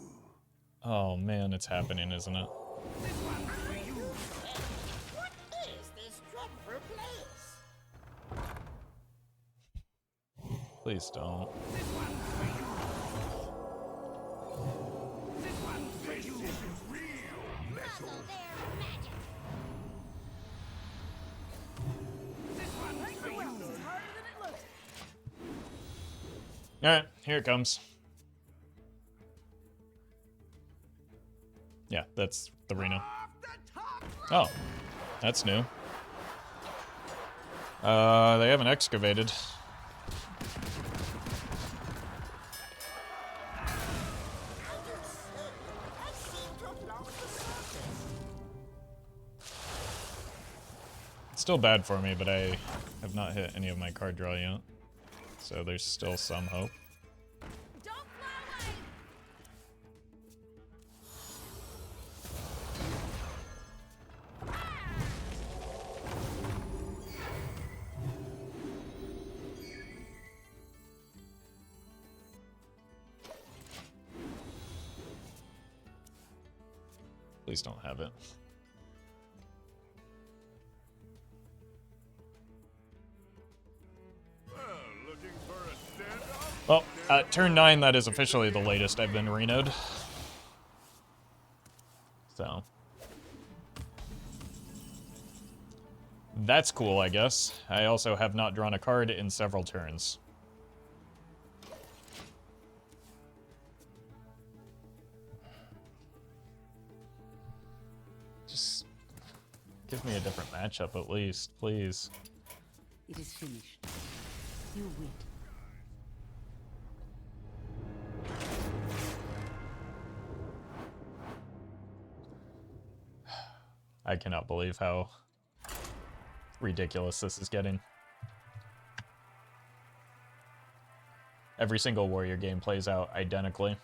Oh man, it's happening, isn't it? What is this dreadful place? Please don't. This is real metal. Alright, here it comes. Yeah, that's the Reno. Oh, that's new. They haven't excavated. It's still bad for me, but I have not hit any of my card draw yet. So there's still some hope. Don't fly away! Please don't have it. Well, turn 9, that is officially the latest I've been renoed. So. That's cool, I guess. I also have not drawn a card in several turns. Just give me a different matchup at least, please. It is finished. You win. I cannot believe how ridiculous this is getting. Every single Warrior game plays out identically.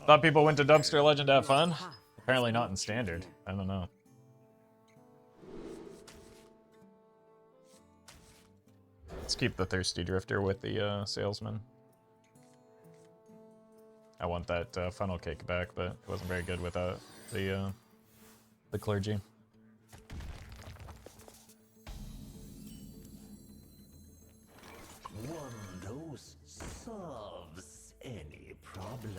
Thought people went to Dumpster Legend to have fun. Apparently not in Standard. I don't know. Let's keep the Thirsty Drifter with the Salesman. I want that funnel cake back, but it wasn't very good without the Clergy. One dose solves any problem.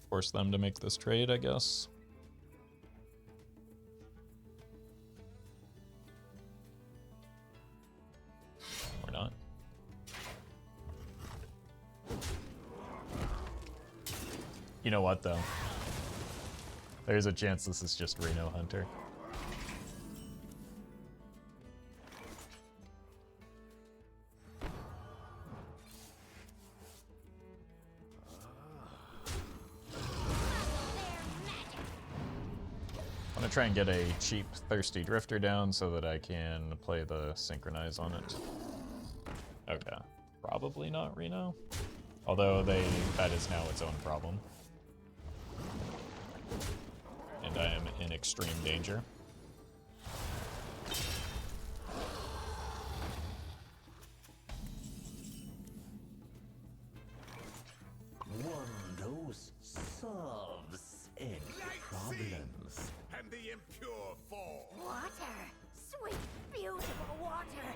Force them to make this trade, I guess. Or not. You know what, though? There's a chance this is just Reno Hunter. Try and get a cheap Thirsty Drifter down so that I can play the Synchronize on it. Okay. Probably not Reno. Although that is now its own problem. And I am in extreme danger. One dose solves any problem. And the impure fall. Water! Sweet, beautiful water!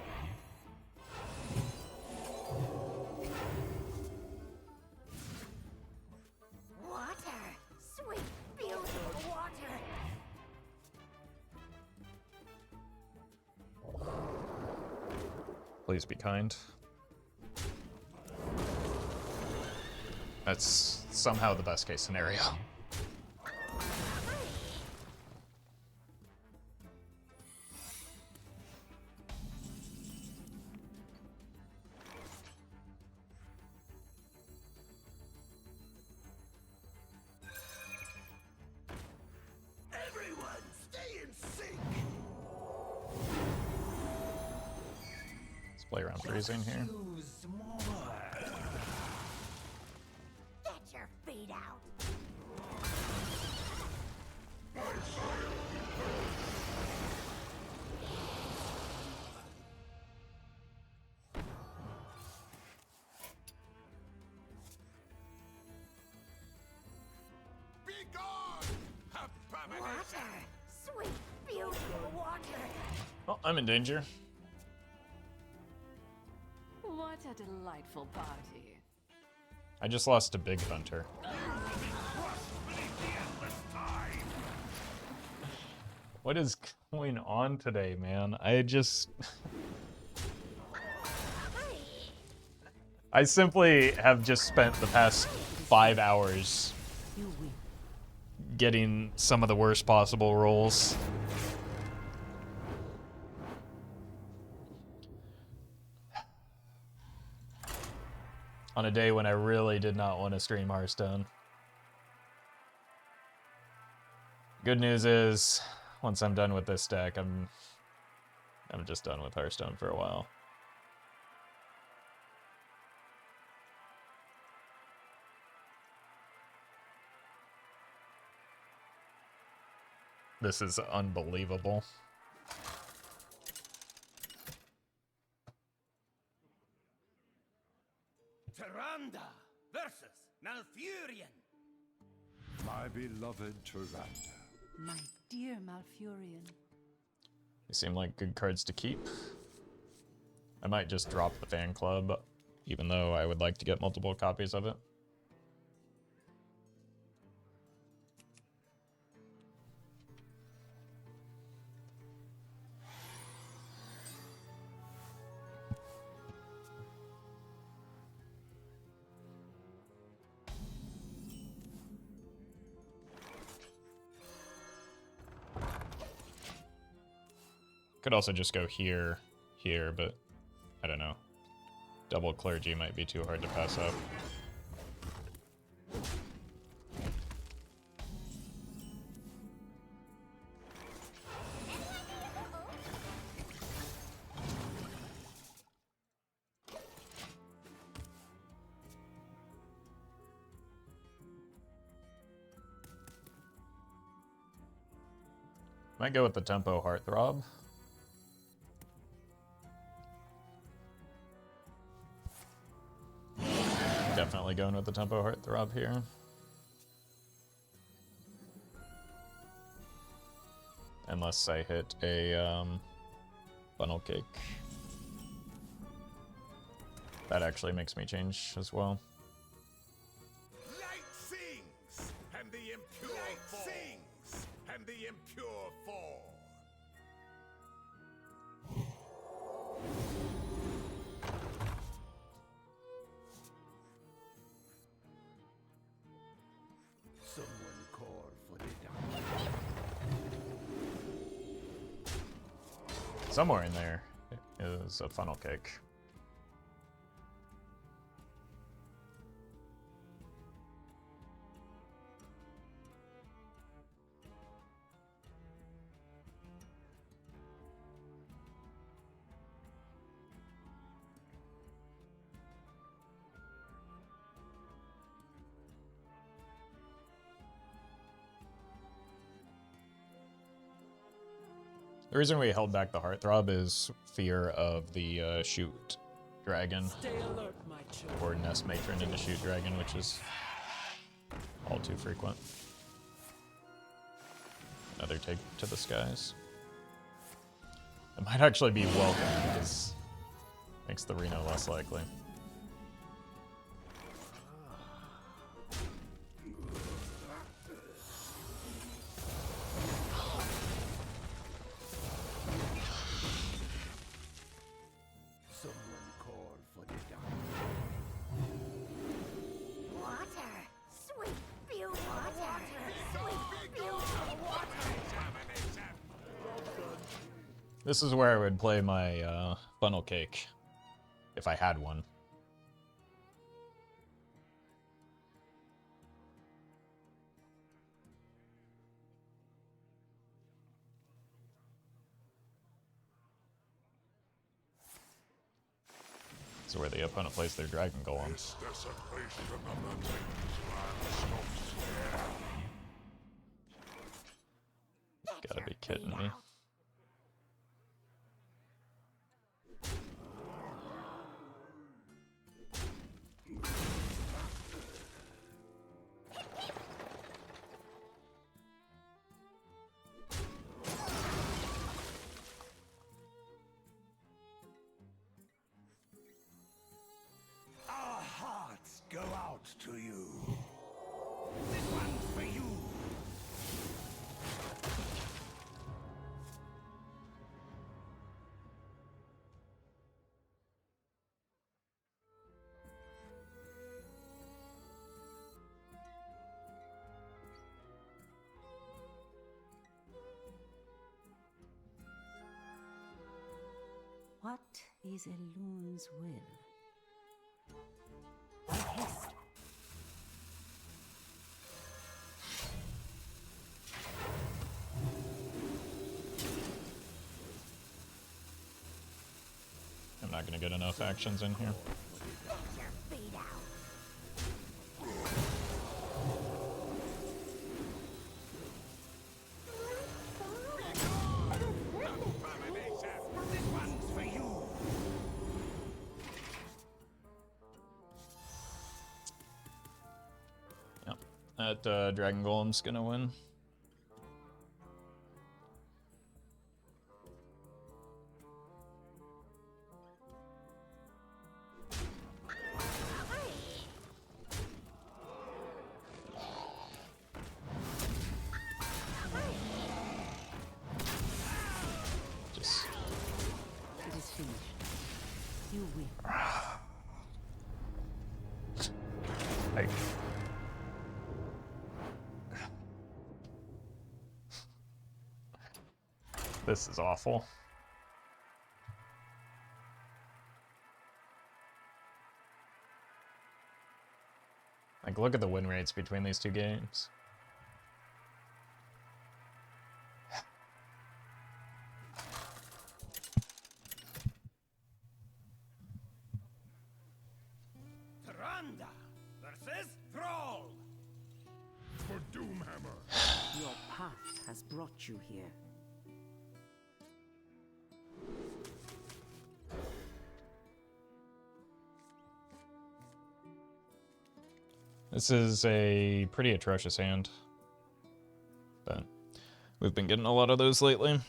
Water! Sweet, beautiful water! Please be kind. That's somehow the best case scenario. Play around freezing here. Get your feet out! Be gone! Water! Sweet, beautiful water! Well, I'm in danger. What a delightful party. I just lost to Big Hunter. What is going on today, man? I simply have just spent the past 5 hours getting some of the worst possible rolls. On a day when I really did not want to stream Hearthstone. Good news is, once I'm done with this deck, I'm just done with Hearthstone for a while. This is unbelievable. Tyrande versus Malfurion. My beloved Tyrande. My dear Malfurion. They seem like good cards to keep. I might just drop the fan club, even though I would like to get multiple copies of it. Could also just go here, but I don't know. Double Clergy might be too hard to pass up. Might go with the tempo Heartthrob. Definitely going with the tempo Heartthrob here. Unless I hit a funnel cake. That actually makes me change as well. Light sings, and the impure fall. Sings, and the impure fall. Someone call for the doctor. Somewhere in there is a funnel cake. The reason we held back the Heartthrob is fear of the shoot dragon. Or Nest Matron into shoot dragon, which is all too frequent. Another take to the skies. It might actually be welcome because it makes the Reno less likely. This is where I would play my funnel cake, if I had one. This is where the opponent plays their dragon golems. Gotta be kidding me. Go out to you. This one's for you. What is a loon's will? Haste. I'm not gonna get enough actions in here. That Dragon Golem's gonna win. Just... It is finished. You win. Like... This is awful. Like, look at the win rates between these two games. Tranda versus Thrall. For Doomhammer. Your path has brought you here. This is a pretty atrocious hand, but we've been getting a lot of those lately.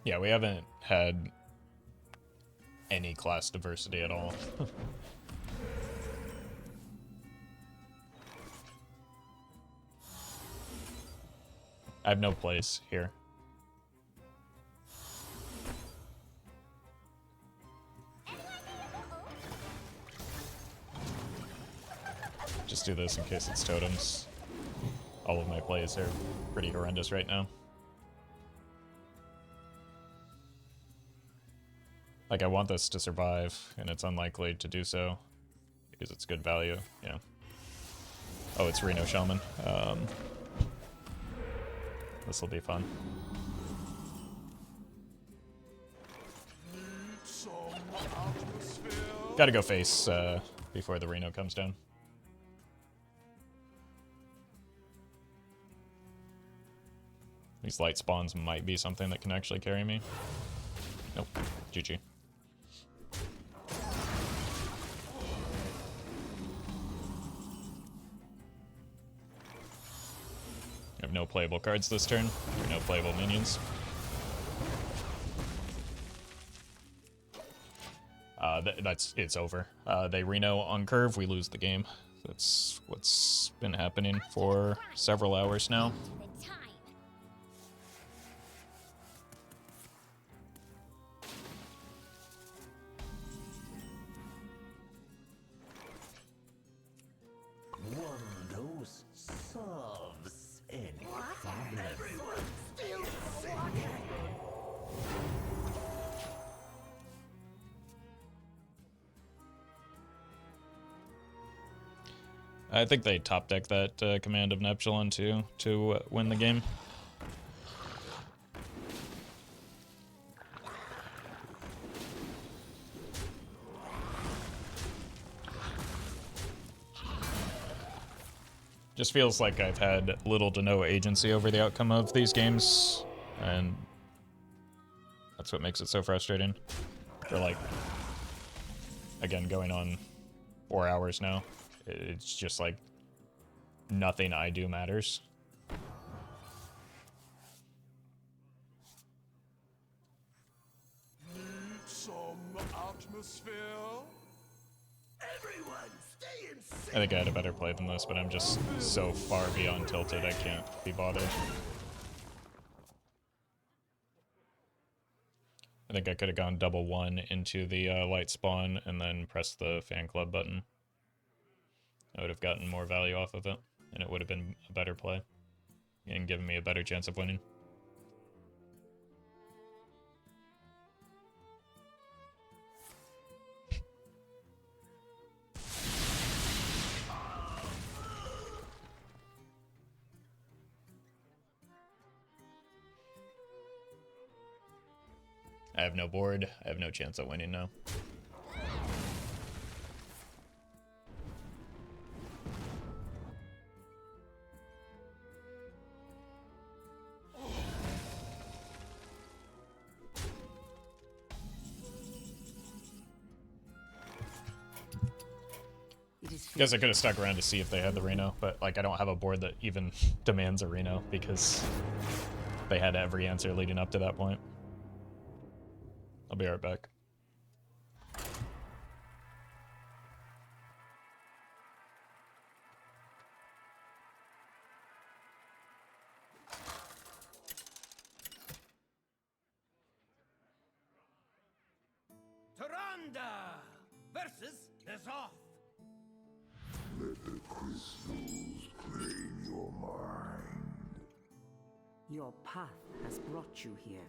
Yeah, we haven't had any class diversity at all. I have no place here. Just do this in case it's totems. All of my plays are pretty horrendous right now. Like, I want this to survive, and it's unlikely to do so, because it's good value, yeah. Oh, it's Reno Shaman. This'll be fun. Gotta go face before the Reno comes down. These light spawns might be something that can actually carry me. Nope. GG. I have no playable cards this turn, or no playable minions. It's over. They Reno on curve, we lose the game. That's what's been happening for several hours now. I think they top deck that command of Neptulon too to win the game. Just feels like I've had little to no agency over the outcome of these games, and that's what makes it so frustrating. For like, again, going on 4 hours now. It's just like nothing I do matters. Need some atmosphere. Everyone, stay in sync. I think I had a better play than this, but I'm just so far beyond tilted I can't be bothered. I think I could have gone double one into the light spawn and then pressed the fan club button. I would have gotten more value off of it, and it would have been a better play and given me a better chance of winning. I have no board. I have no chance at winning now. Guess I could have stuck around to see if they had the Reno, but like I don't have a board that even demands a Reno because they had every answer leading up to that point. I'll be right back. Taranda versus Nezoth. Let the crystals claim your mind. Your path has brought you here.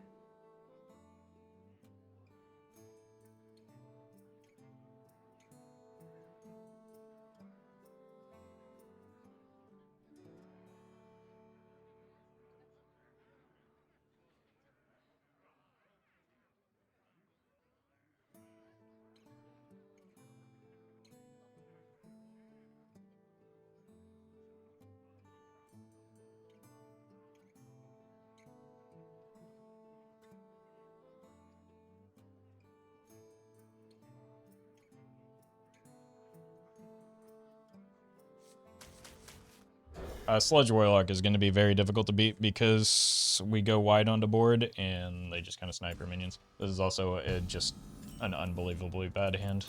Sludge Warlock is going to be very difficult to beat because we go wide onto board and they just kind of sniper minions. This is also just an unbelievably bad hand.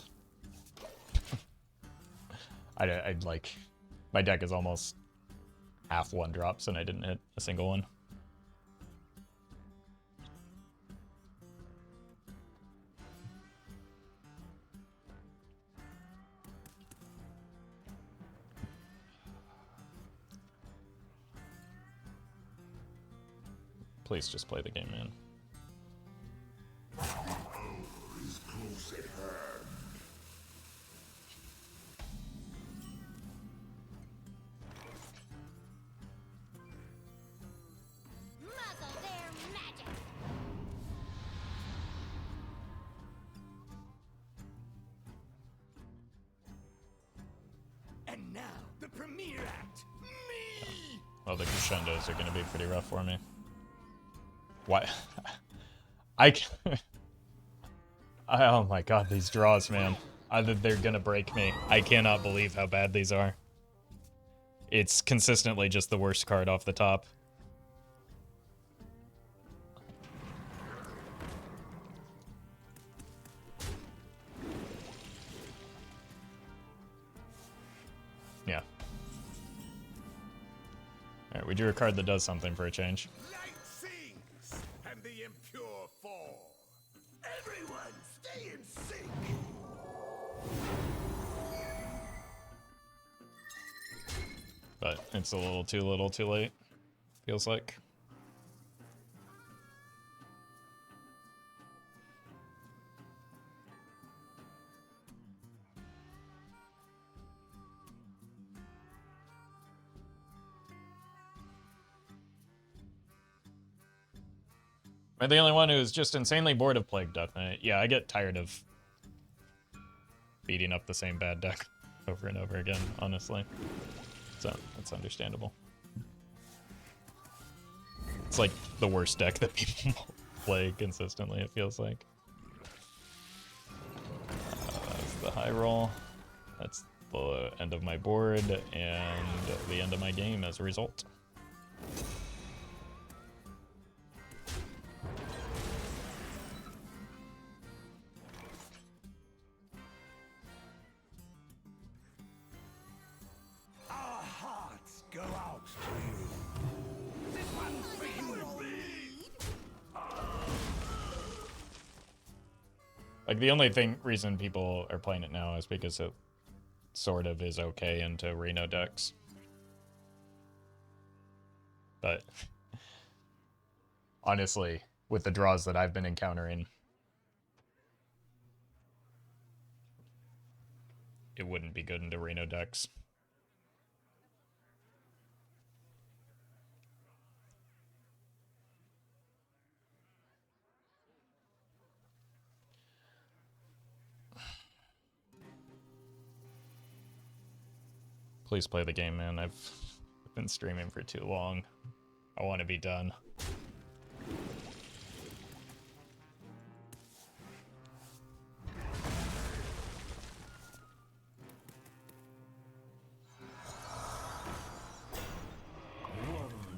I'd like... My deck is almost half one drops and I didn't hit a single one. Please just play the game, man. Is close at hand. Muzzle their magic. And now, the premiere act. Me! Well, the crescendos are going to be pretty rough for me. Why? Oh my god, these draws, man. They're gonna break me. I cannot believe how bad these are. It's consistently just the worst card off the top. Yeah. Alright, we drew a card that does something for a change. Light sings, and the impure fall. Everyone, stay in sync. But it's a little too late, feels like. Am I the only one who's just insanely bored of Plague Death Knight? Yeah, I get tired of beating up the same bad deck over and over again, honestly. So, that's understandable. It's like the worst deck that people play consistently, it feels like. That's the high roll. That's the end of my board, and the end of my game as a result. Like, the only reason people are playing it now is because it sort of is okay into Reno decks. But honestly, with the draws that I've been encountering, it wouldn't be good into Reno decks. Please play the game, man. I've been streaming for too long. I want to be done.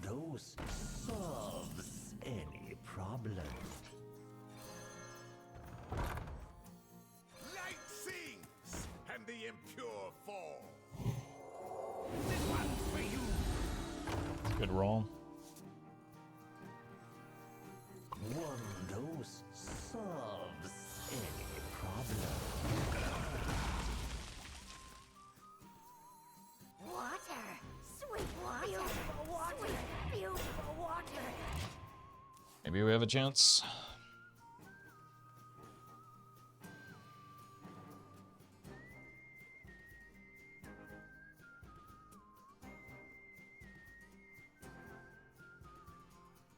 Dose solves any problem. Light sings, and the impure fall. This one's for you. Good roll. One dose solves any problem. Water! Sweet water! Beautiful water! Sweet, beautiful water! Maybe we have a chance.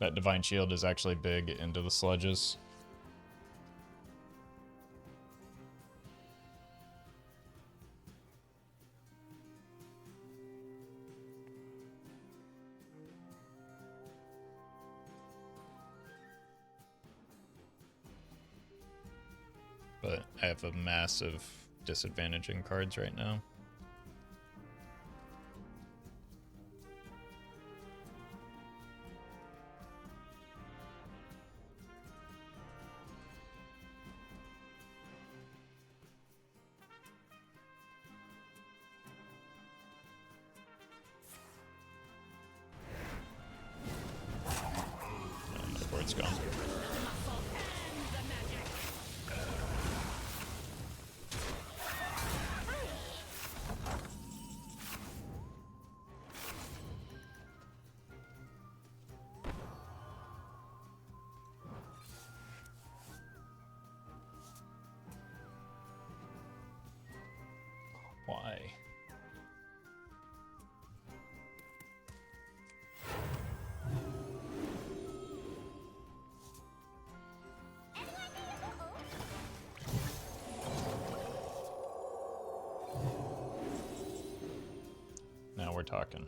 That Divine Shield is actually big into the sludges. But I have a massive disadvantage in cards right now. My board's gone. Why? Now we're talking.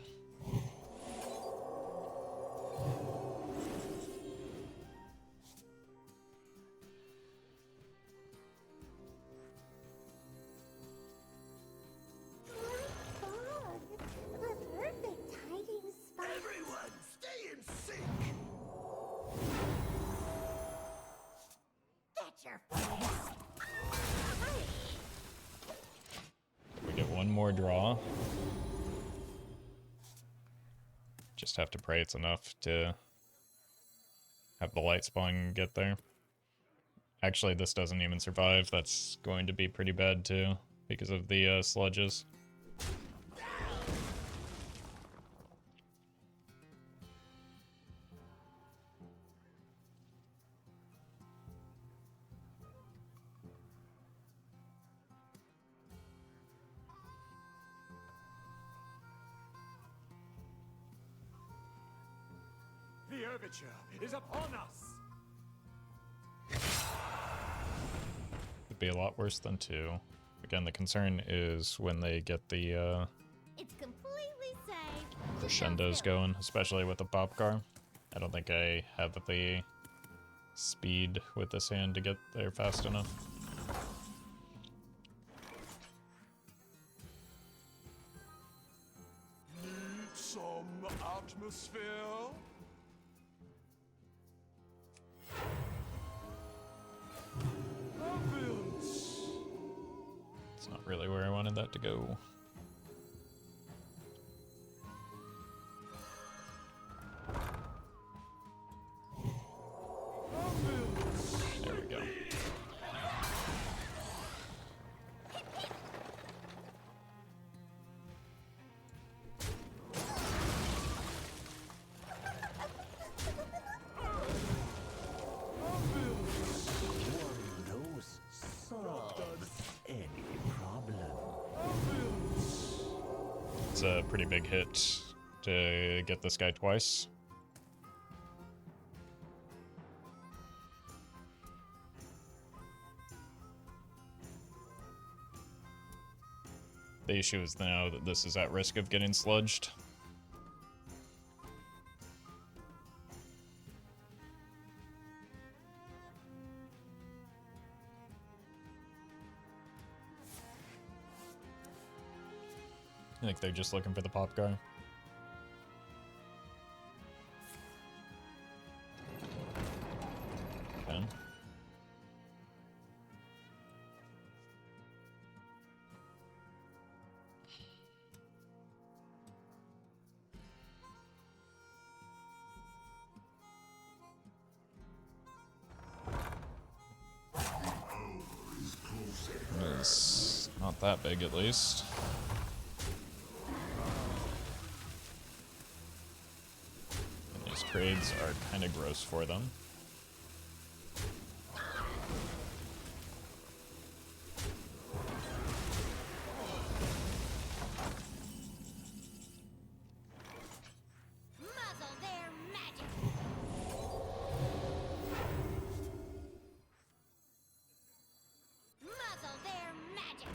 Everyone, stay in sync. Get your feet out! We get one more draw. Just have to pray it's enough to have the Lightspawn get there. Actually, this doesn't even survive. That's going to be pretty bad too, because of the sludges. The overture is upon us. Could be a lot worse than 2. Again, the concern is when they get the It's completely safe. crescendos going, especially with the pop car. I don't think I have the speed with this hand to get there fast enough. Need some atmosphere? It's not really where I wanted that to go. There we go. It's a pretty big hit to get this guy twice. The issue is now that this is at risk of getting sludged. I think they're just looking for the pop guy. Okay. It's not that big, at least. And these trades are kind of gross for them. Muzzle their magic. Muzzle their magic.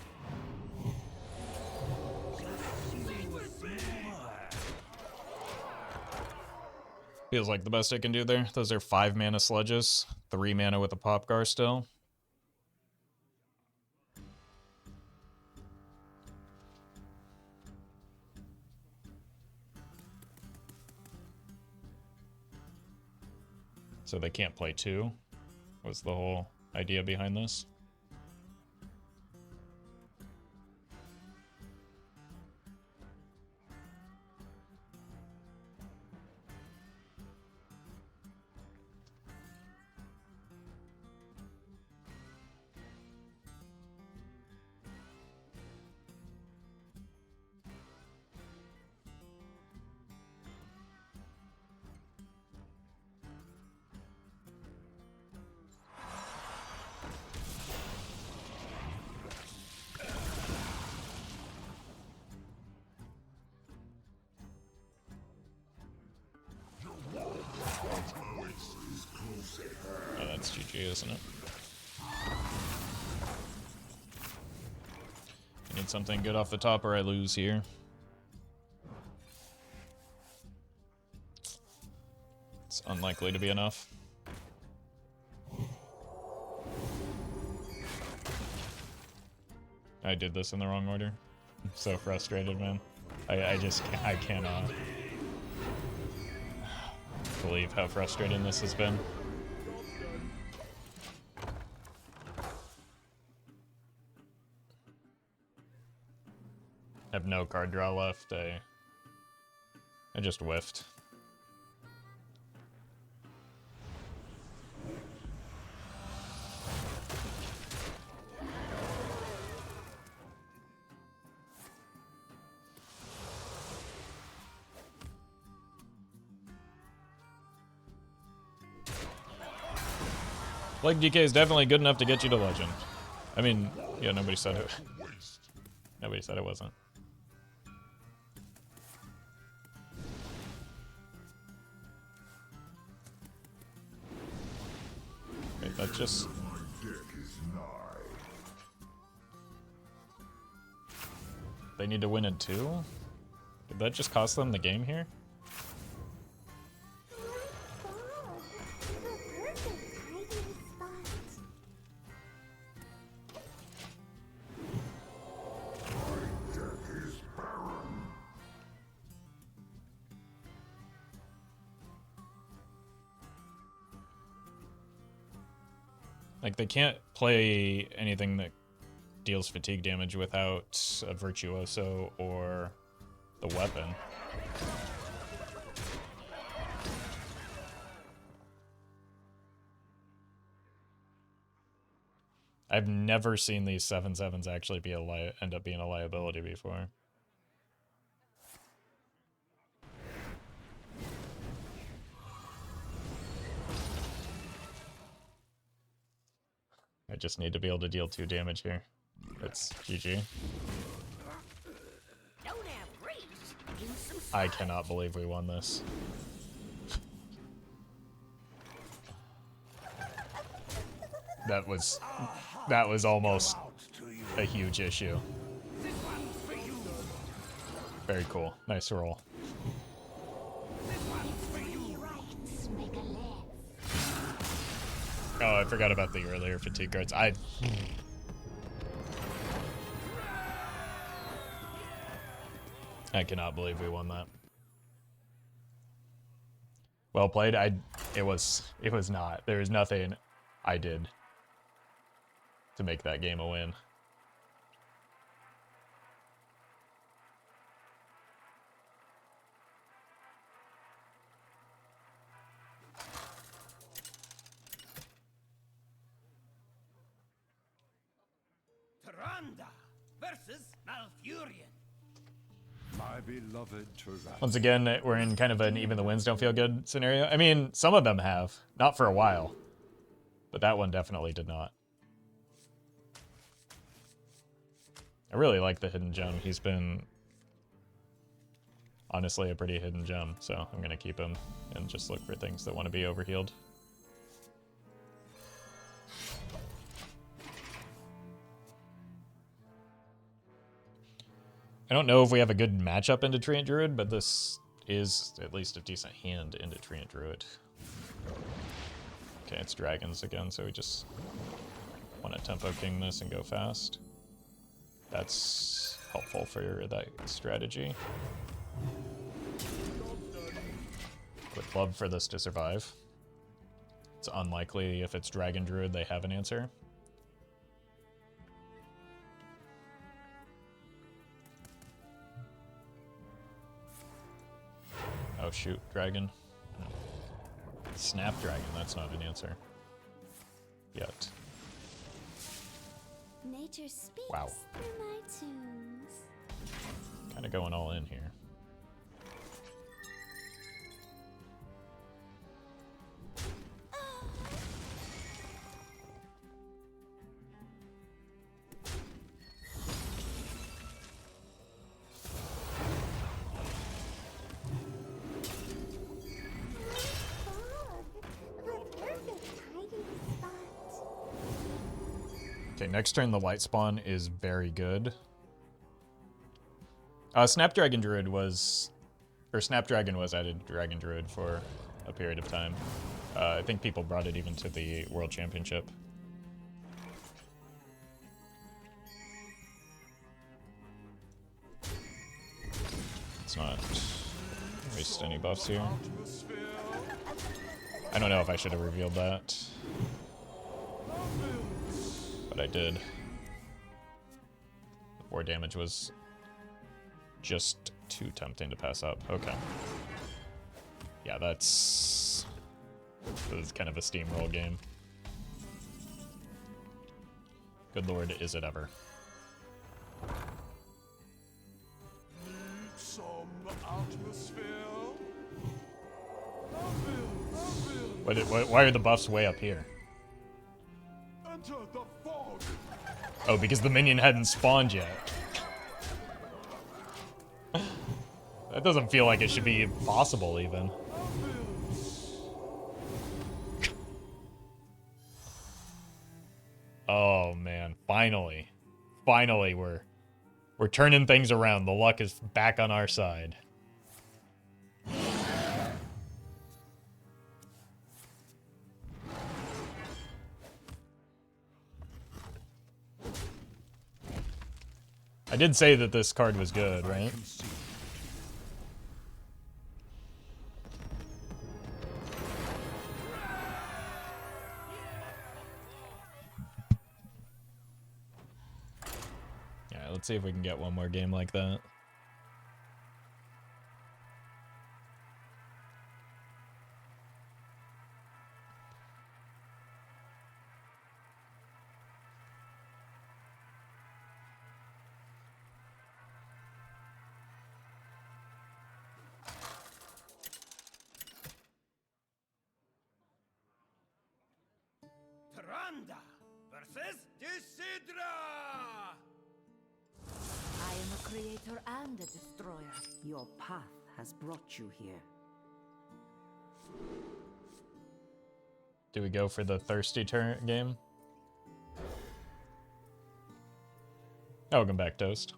Feels like the best I can do there. Those are 5 mana sludges, 3 mana with a Popgar still. So they can't play 2, was the whole idea behind this. Oh, that's GG, isn't it? I need something good off the top or I lose here. It's unlikely to be enough. I did this in the wrong order. I'm so frustrated, man. I cannot believe how frustrating this has been. I have no card draw left. I just whiffed. Like DK is definitely good enough to get you to Legend. I mean, yeah, nobody said it. Nobody said it wasn't. Wait, that just... They need to win in 2? Did that just cost them the game here? Like, they can't play anything that deals fatigue damage without a Virtuoso or the weapon. I've never seen these 7/7s actually be end up being a liability before. I just need to be able to deal 2 damage here. That's GG. Don't have reach. I cannot believe we won this. That was almost a huge issue. Very cool. Nice roll. Oh, I forgot about the earlier fatigue cards. I cannot believe we won that. Well played. It was not. There was nothing I did to make that game a win. Tyrande versus Malfurion. My beloved Tyrande. Once again, we're in kind of an even the wins don't feel good scenario. I mean, some of them have. Not for a while. But that one definitely did not. I really like the hidden gem. He's been honestly a pretty hidden gem, so I'm going to keep him and just look for things that want to be overhealed. I don't know if we have a good matchup into Treant Druid, but this is at least a decent hand into Treant Druid. Okay, it's dragons again, so we just want to tempo king this and go fast. That's helpful for that strategy. Would love for this to survive. It's unlikely if it's Dragon Druid they have an answer. Oh shoot, dragon. Snapdragon, that's not an answer. Yet. Nature speaks Wow. through my tunes. Kind of going all in here. Okay, next turn the Lightspawn is very good. Snapdragon Druid was, or Snapdragon was added to Dragon Druid for a period of time. I think people brought it even to the World Championship. Let's not waste any buffs here. I don't know if I should have revealed that. But I did. The 4 damage was just too tempting to pass up. Okay. Yeah, this is kind of a steamroll game. Good lord, is it ever. Some atmosphere. Why are the buffs way up here? Enter the fog. Oh, because the minion hadn't spawned yet. That doesn't feel like it should be possible, even. Oh, man. Finally. Finally, we're turning things around. The luck is back on our side. I did say that this card was good, right? Yeah, let's see if we can get one more game like that. Tyrande versus Decidra. I am a creator and a destroyer. Your path has brought you here. Do we go for the thirsty turn game? Welcome back, Toast.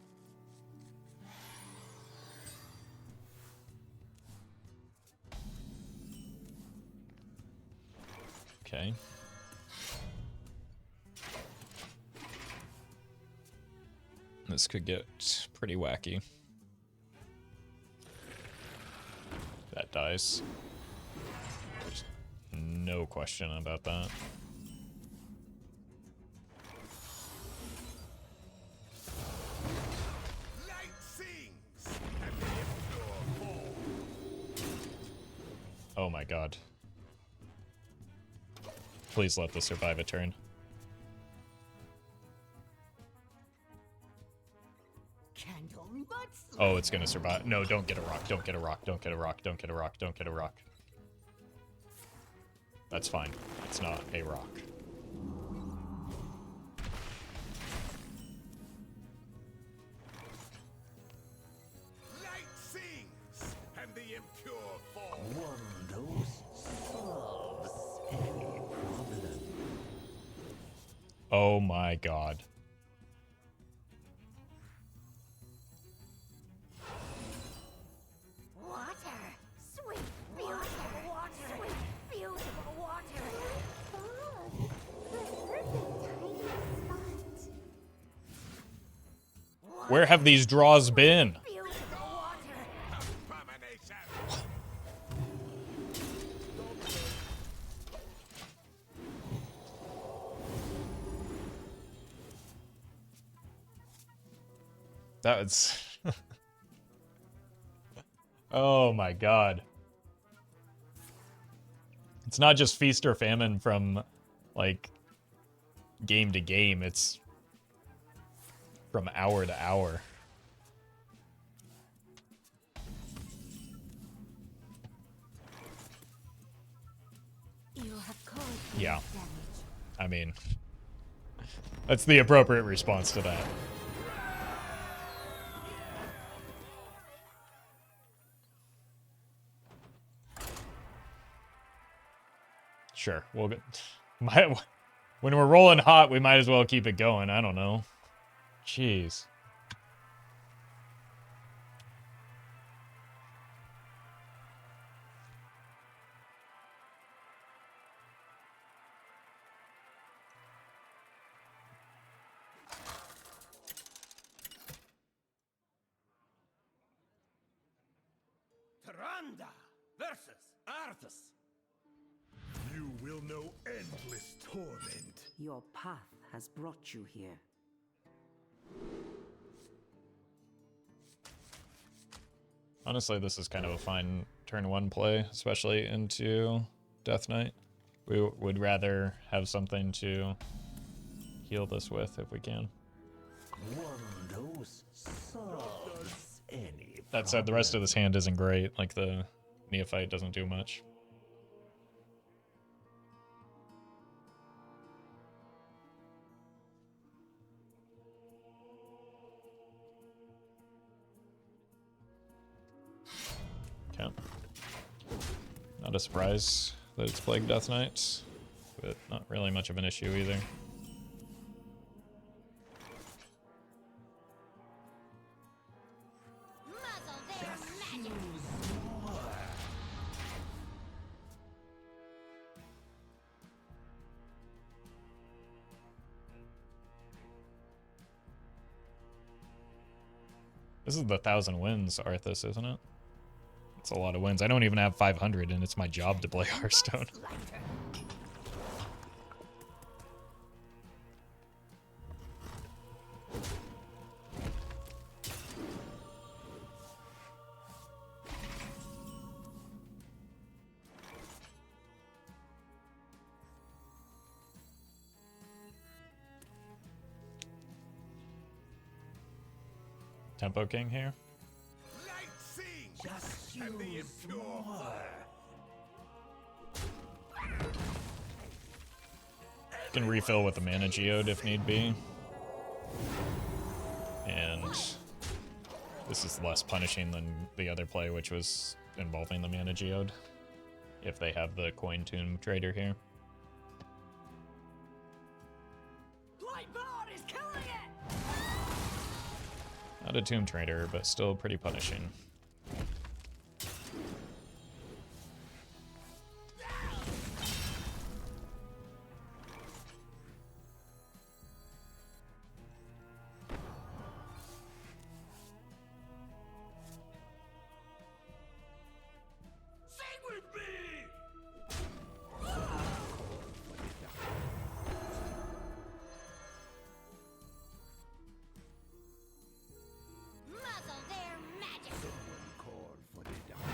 Okay. This could get pretty wacky. That dies. There's no question about that. Light sings, and the impure fall. Oh my god. Please let this survive a turn. Oh, it's gonna survive. No, don't get a rock. Don't get a rock. Don't get a rock. Don't get a rock. Don't get a rock. That's fine. It's not a rock. Light sings, and the impure fall. One dose solves any problem. Oh my god. Where have these draws been? That was... Oh my god. It's not just feast or famine from, like, game to game. It's from hour to hour. Yeah. I mean, that's the appropriate response to that. Sure, we'll get... When we're rolling hot, we might as well keep it going. I don't know. Jeez. Tyrande versus Arthas. You will know endless torment. Your path has brought you here. Honestly, this is kind of a fine turn one play, especially into Death Knight. We would rather have something to heal this with if we can. One dose solves any That said, the rest of this hand isn't great. Like, the Neophyte doesn't do much. Okay. Not a surprise that it's Plague Death Knight, but not really much of an issue either. This is the 1,000 wins, Arthas, isn't it? It's a lot of wins. I don't even have 500, and it's my job to play Hearthstone. Tempo King here. Light sings, and the impure fall. Can refill with the mana Geode if need be. And This is less punishing than the other play, which was involving the mana Geode, if they have the coin tomb trader here. Clipboard is killing it! Not a tomb trader, but still pretty punishing. Muzzle their magic! Call for the doctor.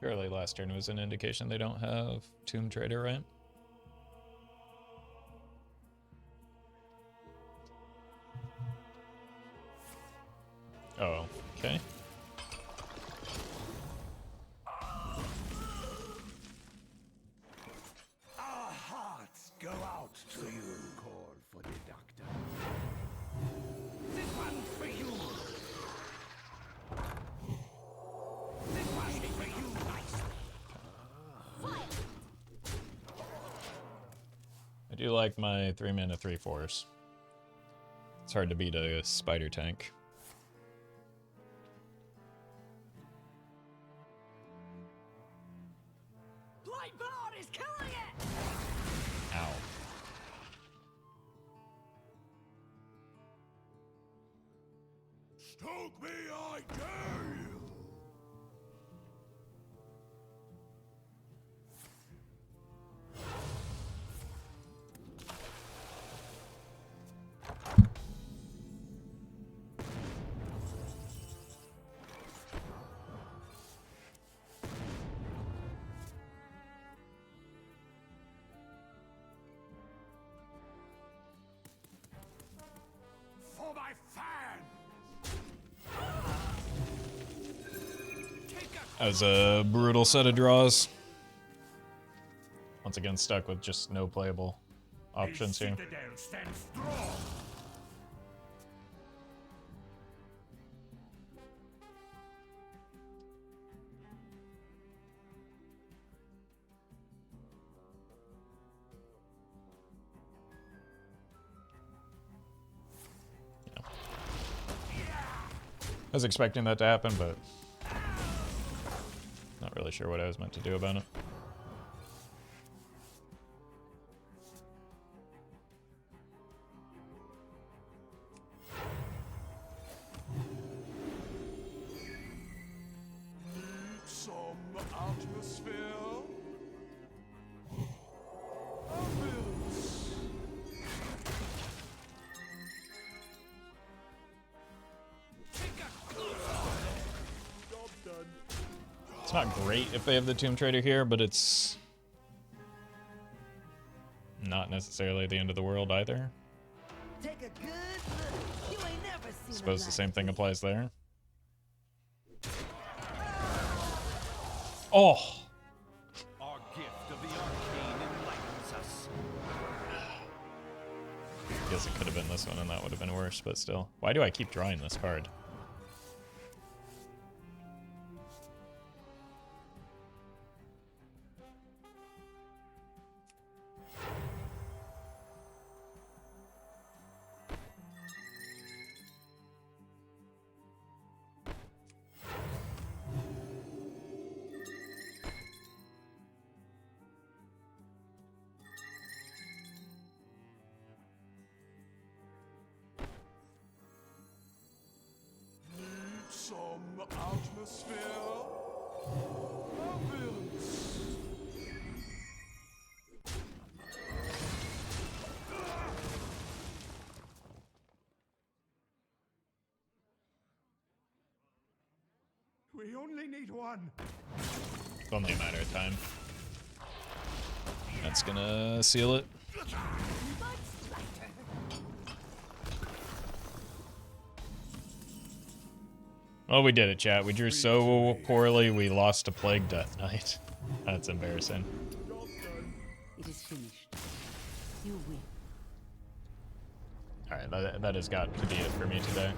Surely last turn was an indication they don't have tomb trader, right? Oh, okay. Our hearts go out to you. Call for the doctor. This one's for you. This one's for you, nice. I do like my 3 mana 3/4s. It's hard to beat a spider tank. Clipboard is killing it! Ow. Stoke me, I dare you. For my fan. That was a brutal set of draws. Once again, stuck with just no playable options here. Citadel stands strong. I was expecting that to happen, but not really sure what I was meant to do about it. Some atmosphere. It's not great if they have the Tomb Trader here, but it's not necessarily the end of the world either. Take a good look. You ain't never seen Suppose the same thing applies there. Oh! Our gift of the arcane enlightens us. Guess it could have been this one and that would have been worse, but still. Why do I keep drawing this card? Some atmosphere. Ambience. We only need one. It's only a matter of time. That's gonna seal it. Well, we did it, chat. We drew so poorly, we lost to Plague Death Knight. That's embarrassing. It is finished. You win. Alright, that has got to be it for me today.